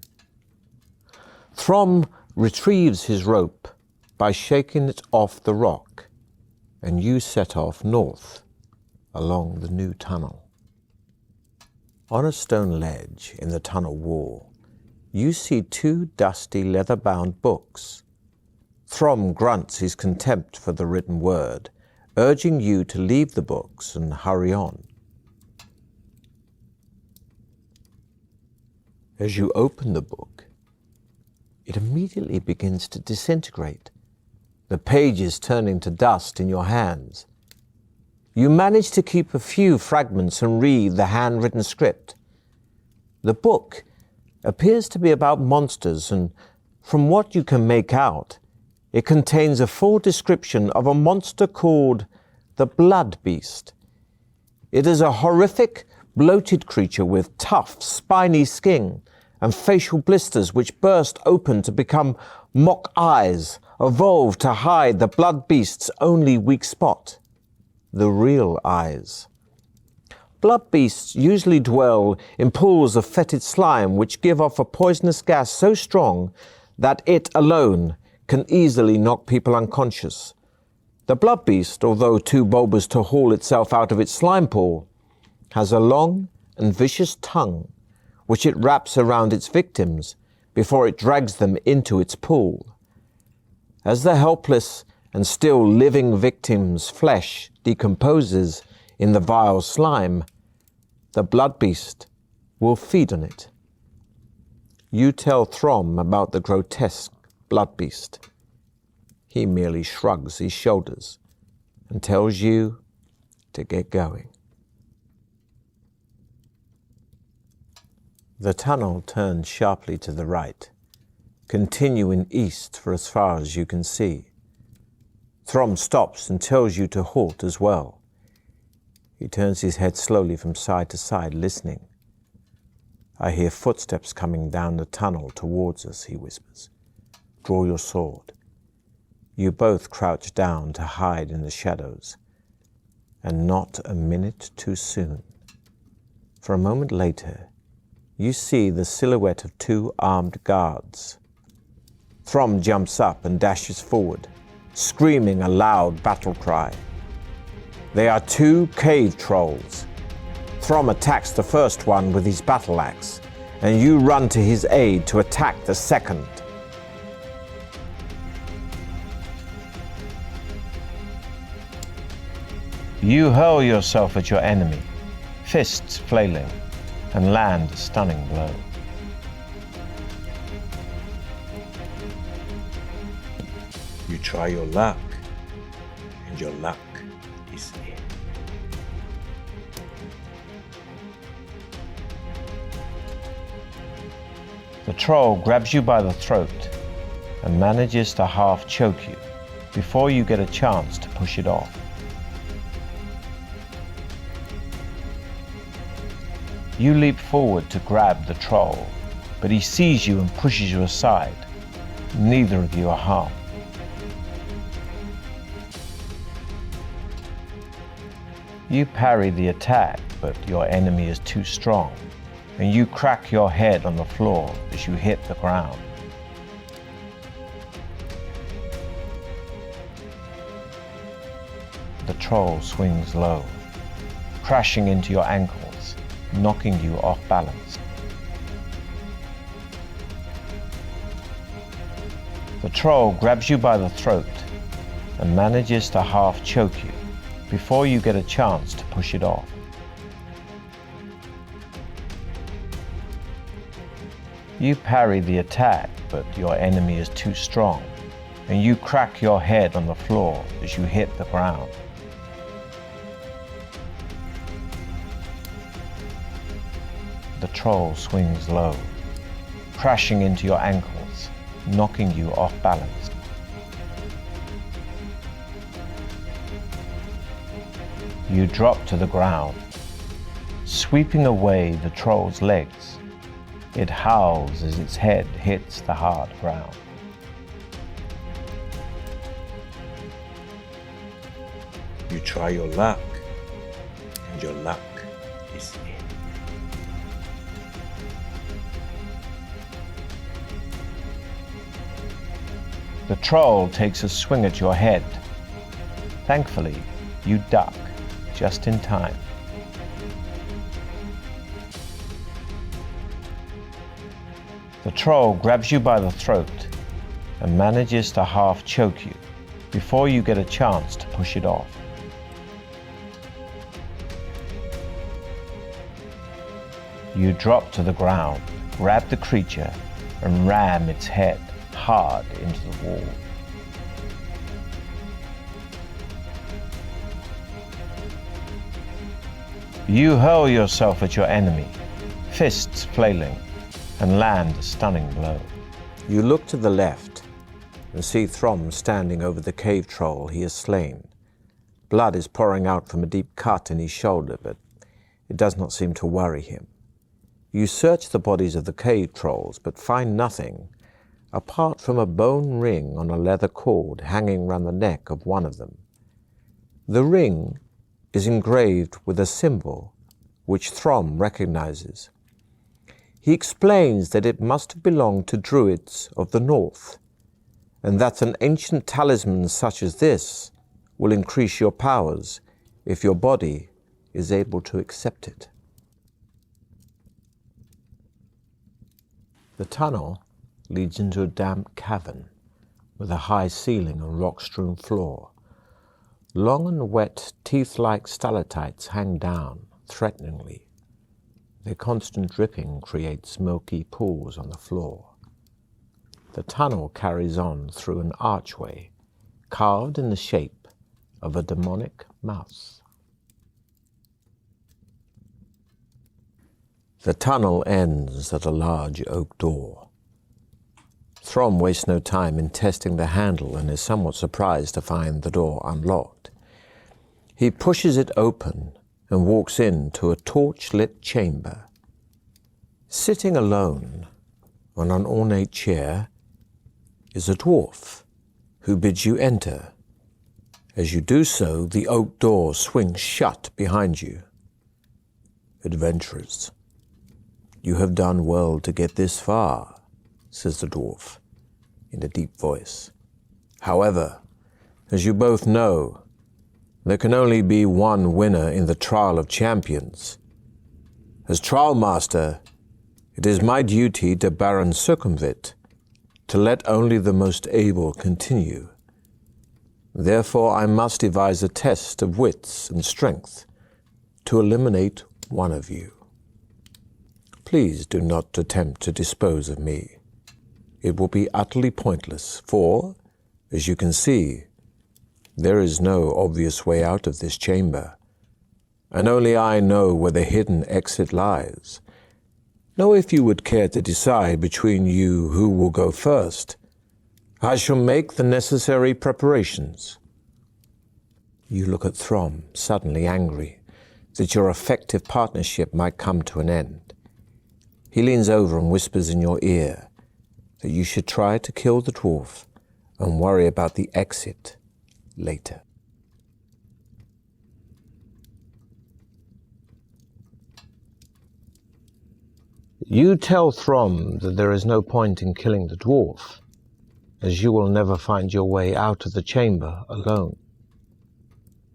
Throm retrieves his rope by shaking it off the rock, and you set off north along the new tunnel. On a stone ledge in the tunnel wall, you see 2 dusty leather-bound books. Throm grunts his contempt for the written word, urging you to leave the books and hurry on. As you open the book, it immediately begins to disintegrate, the pages turning to dust in your hands. You manage to keep a few fragments and read the handwritten script. The book appears to be about monsters, and from what you can make out, it contains a full description of a monster called the Blood Beast. It is a horrific, bloated creature with tough, spiny skin and facial blisters which burst open to become mock eyes, evolved to hide the Blood Beast's only weak spot, the real eyes. Blood beasts usually dwell in pools of fetid slime which give off a poisonous gas so strong that it alone can easily knock people unconscious. The blood beast, although too bulbous to haul itself out of its slime pool, has a long and vicious tongue which it wraps around its victims before it drags them into its pool. As the helpless and still living victims' flesh decomposes in the vile slime, the blood beast will feed on it. You tell Throm about the grotesque blood beast. He merely shrugs his shoulders and tells you to get going. The tunnel turns sharply to the right, continuing east for as far as you can see. Throm stops and tells you to halt as well. He turns his head slowly from side to side, listening. I hear footsteps coming down the tunnel towards us, he whispers. Draw your sword. You both crouch down to hide in the shadows, and not a minute too soon. For a moment later, you see the silhouette of 2 armed guards. Throm jumps up and dashes forward, screaming a loud battle cry. They are 2 cave trolls. Throm attacks the first one with his battle axe, and you run to his aid to attack the second. You hurl yourself at your enemy, fists flailing, and land a stunning blow. You try your luck, and your luck is in. The troll grabs you by the throat and manages to half choke you before you get a chance to push it off. You leap forward to grab the troll, but he sees you and pushes you aside. Neither of you are harmed. You parry the attack, but your enemy is too strong, and you crack your head on the floor as you hit the ground. The troll swings low, crashing into your ankles, knocking you off balance. The troll grabs you by the throat and manages to half choke you before you get a chance to push it off. You parry the attack, but your enemy is too strong, and you crack your head on the floor as you hit the ground. The troll swings low, crashing into your ankles, knocking you off balance. You drop to the ground, sweeping away the troll's legs. It howls as its head hits the hard ground. You try your luck, and your luck is in. The troll takes a swing at your head. Thankfully, you duck just in time. The troll grabs you by the throat and manages to half choke you before you get a chance to push it off. You drop to the ground, grab the creature, and ram its head hard into the wall. You hurl yourself at your enemy, fists flailing, and land a stunning blow. You look to the left and see Throm standing over the cave troll he has slain. Blood is pouring out from a deep cut in his shoulder, but it does not seem to worry him. You search the bodies of the cave trolls, but find nothing apart from a bone ring on a leather cord hanging round the neck of one of them. The ring is engraved with a symbol which Throm recognizes. He explains that it must have belonged to druids of the north, and that an ancient talisman such as this will increase your powers if your body is able to accept it. The tunnel leads into a damp cavern with a high ceiling and rock-strewn floor. Long and wet, teeth-like stalactites hang down threateningly. Their constant dripping creates milky pools on the floor. The tunnel carries on through an archway carved in the shape of a demonic mouse. The tunnel ends at a large oak door. Throm wastes no time in testing the handle and is somewhat surprised to find the door unlocked. He pushes it open and walks into a torch-lit chamber. Sitting alone on an ornate chair is a dwarf who bids you enter. As you do so, the oak door swings shut behind you. "Adventurers, you have done well to get this far," says the dwarf in a deep voice. "However, as you both know, there can only be one winner in the Trial of Champions. As Trial Master, it is my duty to Baron Circumvit, to let only the most able continue. Therefore, I must devise a test of wits and strength to eliminate one of you. Please do not attempt to dispose of me. It will be utterly pointless, for, as you can see, there is no obvious way out of this chamber, and only I know where the hidden exit lies. Now, if you would care to decide between you who will go first, I shall make the necessary preparations." You look at Throm, suddenly angry that your effective partnership might come to an end. He leans over and whispers in your ear that you should try to kill the dwarf and worry about the exit later. You tell Throm that there is no point in killing the dwarf, as you will never find your way out of the chamber alone.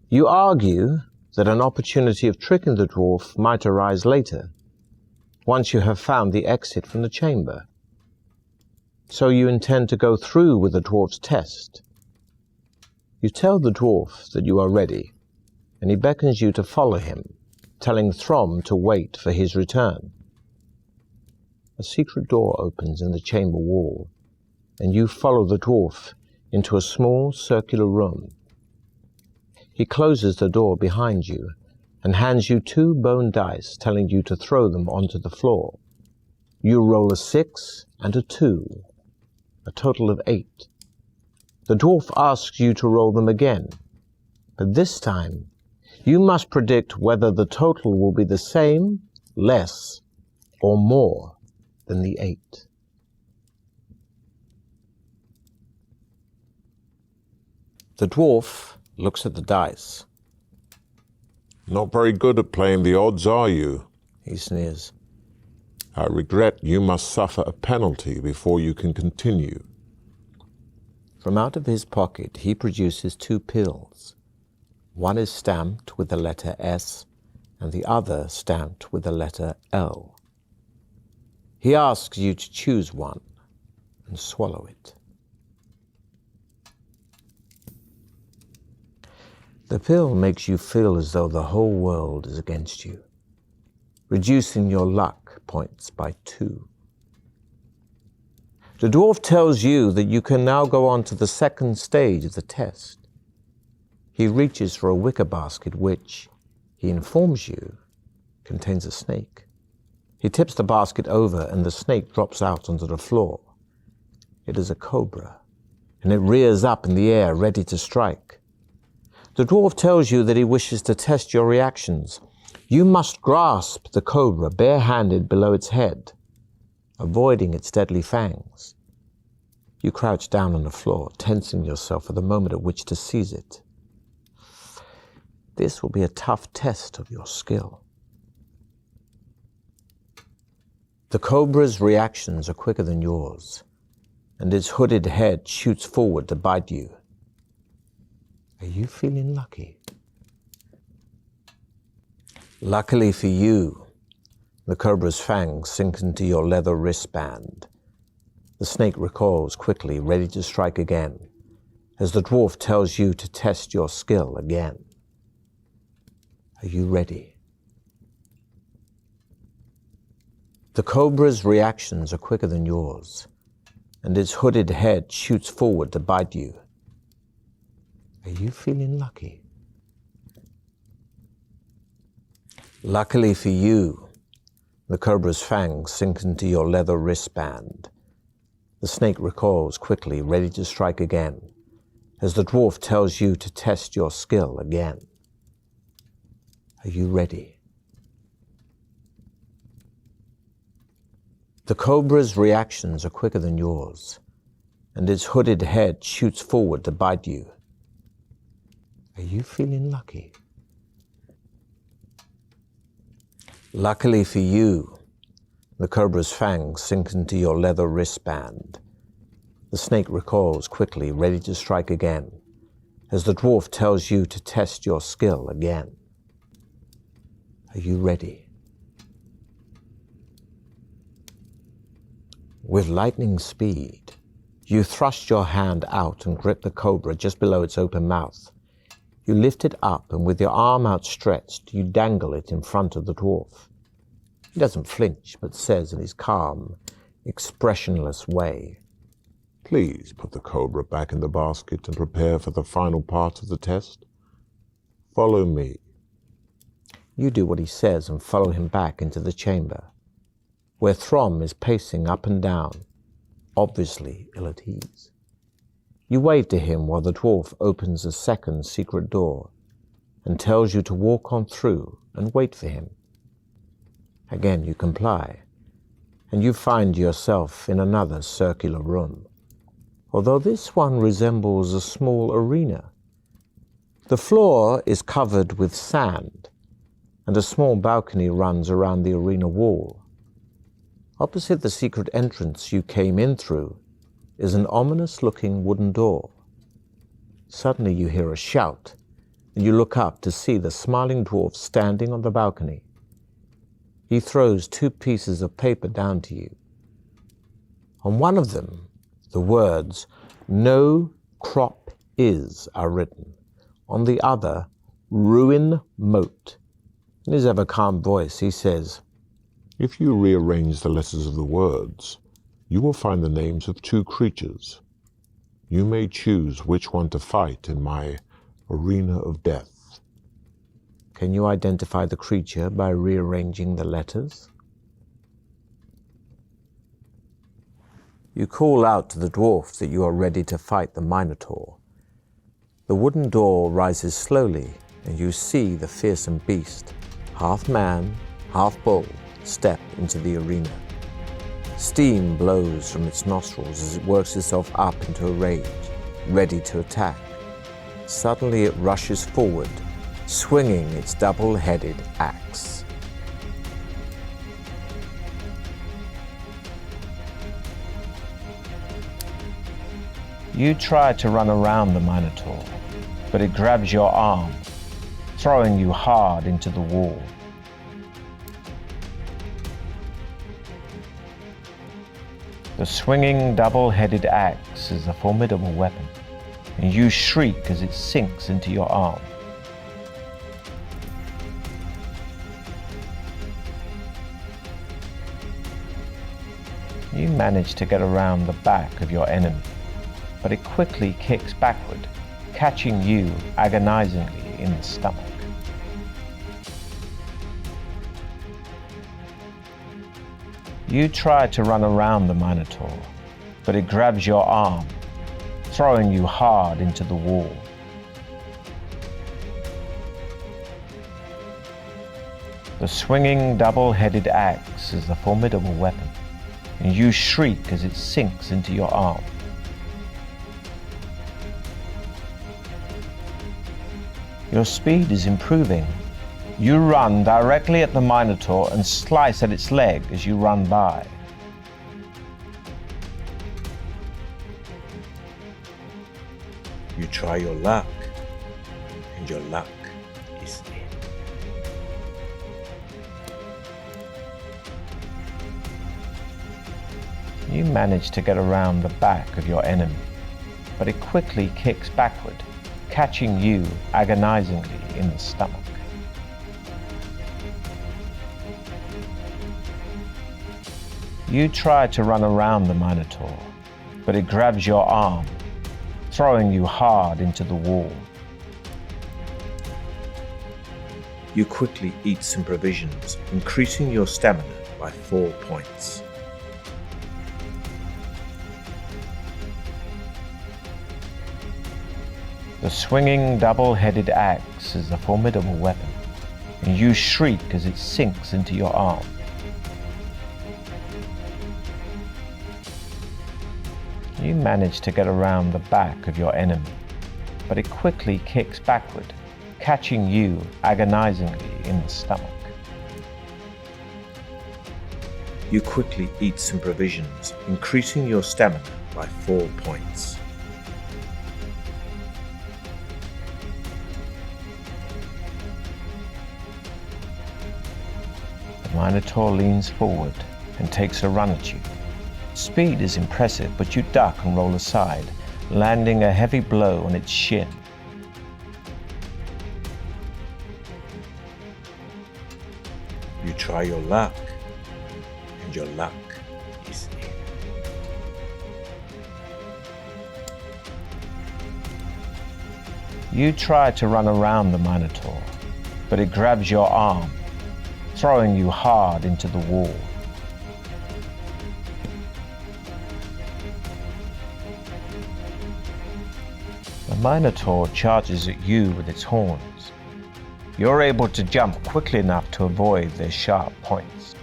You argue that an opportunity of tricking the dwarf might arise later, once you have found the exit from the chamber. So you intend to go through with the dwarf's test. You tell the dwarf that you are ready, and he beckons you to follow him, telling Throm to wait for his return. A secret door opens in the chamber wall, and you follow the dwarf into a small circular room. He closes the door behind you and hands you 2 bone dice, telling you to throw them onto the floor. You roll a 6 and a 2, a total of 8. The dwarf asks you to roll them again, but this time you must predict whether the total will be the same, less, or more than the 8. The dwarf looks at the dice. "Not very good at playing the odds, are you?" He sneers. "I regret you must suffer a penalty before you can continue." From out of his pocket, he produces 2 pills. One is stamped with the letter S, and the other stamped with the letter L. He asks you to choose one and swallow it. The pill makes you feel as though the whole world is against you, reducing your luck points by 2. The dwarf tells you that you can now go on to the second stage of the test. He reaches for a wicker basket which, he informs you, contains a snake. He tips the basket over and the snake drops out onto the floor. It is a cobra, and it rears up in the air ready to strike. The dwarf tells you that he wishes to test your reactions. You must grasp the cobra bare-handed below its head, avoiding its deadly fangs. You crouch down on the floor, tensing yourself for the moment at which to seize it. This will be a tough test of your skill. The cobra's reactions are quicker than yours, and its hooded head shoots forward to bite you. Are you feeling lucky? Luckily for you, the cobra's fangs sink into your leather wristband. The snake recoils quickly, ready to strike again, as the dwarf tells you to test your skill again. Are you ready? The cobra's reactions are quicker than yours, and its hooded head shoots forward to bite you. Are you feeling lucky? Luckily for you, the cobra's fangs sink into your leather wristband. The snake recoils quickly, ready to strike again, as the dwarf tells you to test your skill again. Are you ready? The cobra's reactions are quicker than yours, and its hooded head shoots forward to bite you. Are you feeling lucky? Luckily for you, the cobra's fangs sink into your leather wristband. The snake recoils quickly, ready to strike again, as the dwarf tells you to test your skill again. Are you ready? With lightning speed, you thrust your hand out and grip the cobra just below its open mouth. You lift it up, and with your arm outstretched, you dangle it in front of the dwarf. He doesn't flinch, but says in his calm, expressionless way, Please put the cobra back in the basket and prepare for the final part of the test. Follow me. You do what he says and follow him back into the chamber, where Throm is pacing up and down, obviously ill at ease. You wave to him while the dwarf opens a second secret door and tells you to walk on through and wait for him. Again you comply, and you find yourself in another circular room, although this one resembles a small arena. The floor is covered with sand, and a small balcony runs around the arena wall. Opposite the secret entrance you came in through is an ominous-looking wooden door. Suddenly you hear a shout, and you look up to see the smiling dwarf standing on the balcony. He throws 2 pieces of paper down to you. On one of them, the words, "No crop is," are written. On the other, "Ruin moat." In his ever-calm voice, he says, If you rearrange the letters of the words, you will find the names of 2 creatures. You may choose which one to fight in my arena of death. Can you identify the creature by rearranging the letters? You call out to the dwarf that you are ready to fight the Minotaur. The wooden door rises slowly, and you see the fearsome beast, half man, half bull, step into the arena. Steam blows from its nostrils as it works itself up into a rage, ready to attack. Suddenly it rushes forward, swinging its double-headed axe. You try to run around the Minotaur, but it grabs your arm, throwing you hard into the wall. The swinging double-headed axe is a formidable weapon, and you shriek as it sinks into your arm. You manage to get around the back of your enemy, but it quickly kicks backward, catching you agonizingly in the stomach. You try to run around the Minotaur, but it grabs your arm, throwing you hard into the wall. The swinging double-headed axe is a formidable weapon, and you shriek as it sinks into your arm. Your speed is improving. You run directly at the Minotaur and slice at its leg as you run by. You try your luck, and your luck is in. You manage to get around the back of your enemy, but it quickly kicks backward, catching you agonizingly in the stomach. You try to run around the Minotaur, but it grabs your arm, throwing you hard into the wall. You quickly eat some provisions, increasing your stamina by 4 points. The swinging double-headed axe is a formidable weapon, and you shriek as it sinks into your arm. You manage to get around the back of your enemy, but it quickly kicks backward, catching you agonizingly in the stomach. You quickly eat some provisions, increasing your stamina by 4 points. The Minotaur leans forward and takes a run at you. Speed is impressive, but you duck and roll aside, landing a heavy blow on its shin. You try your luck, and your luck is in. You try to run around the Minotaur, but it grabs your arm, throwing you hard into the wall. The Minotaur charges at you with its horns. You're able to jump quickly enough to avoid their sharp points.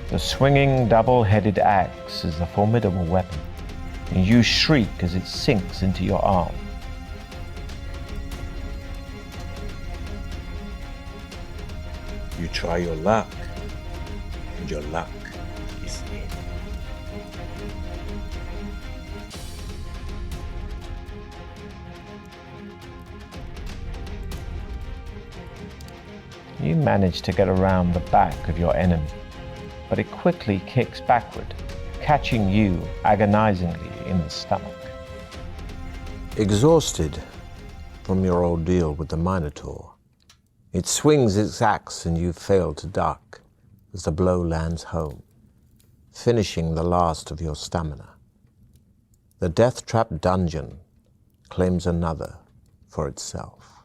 The swinging double-headed axe is a formidable weapon, and you shriek as it sinks into your arm. You try your luck, and your luck is in. You manage to get around the back of your enemy, but it quickly kicks backward, catching you agonizingly in the stomach. Exhausted from your ordeal with the Minotaur, it swings its axe and you fail to duck as the blow lands home, finishing the last of your stamina. The Deathtrap Dungeon claims another for itself.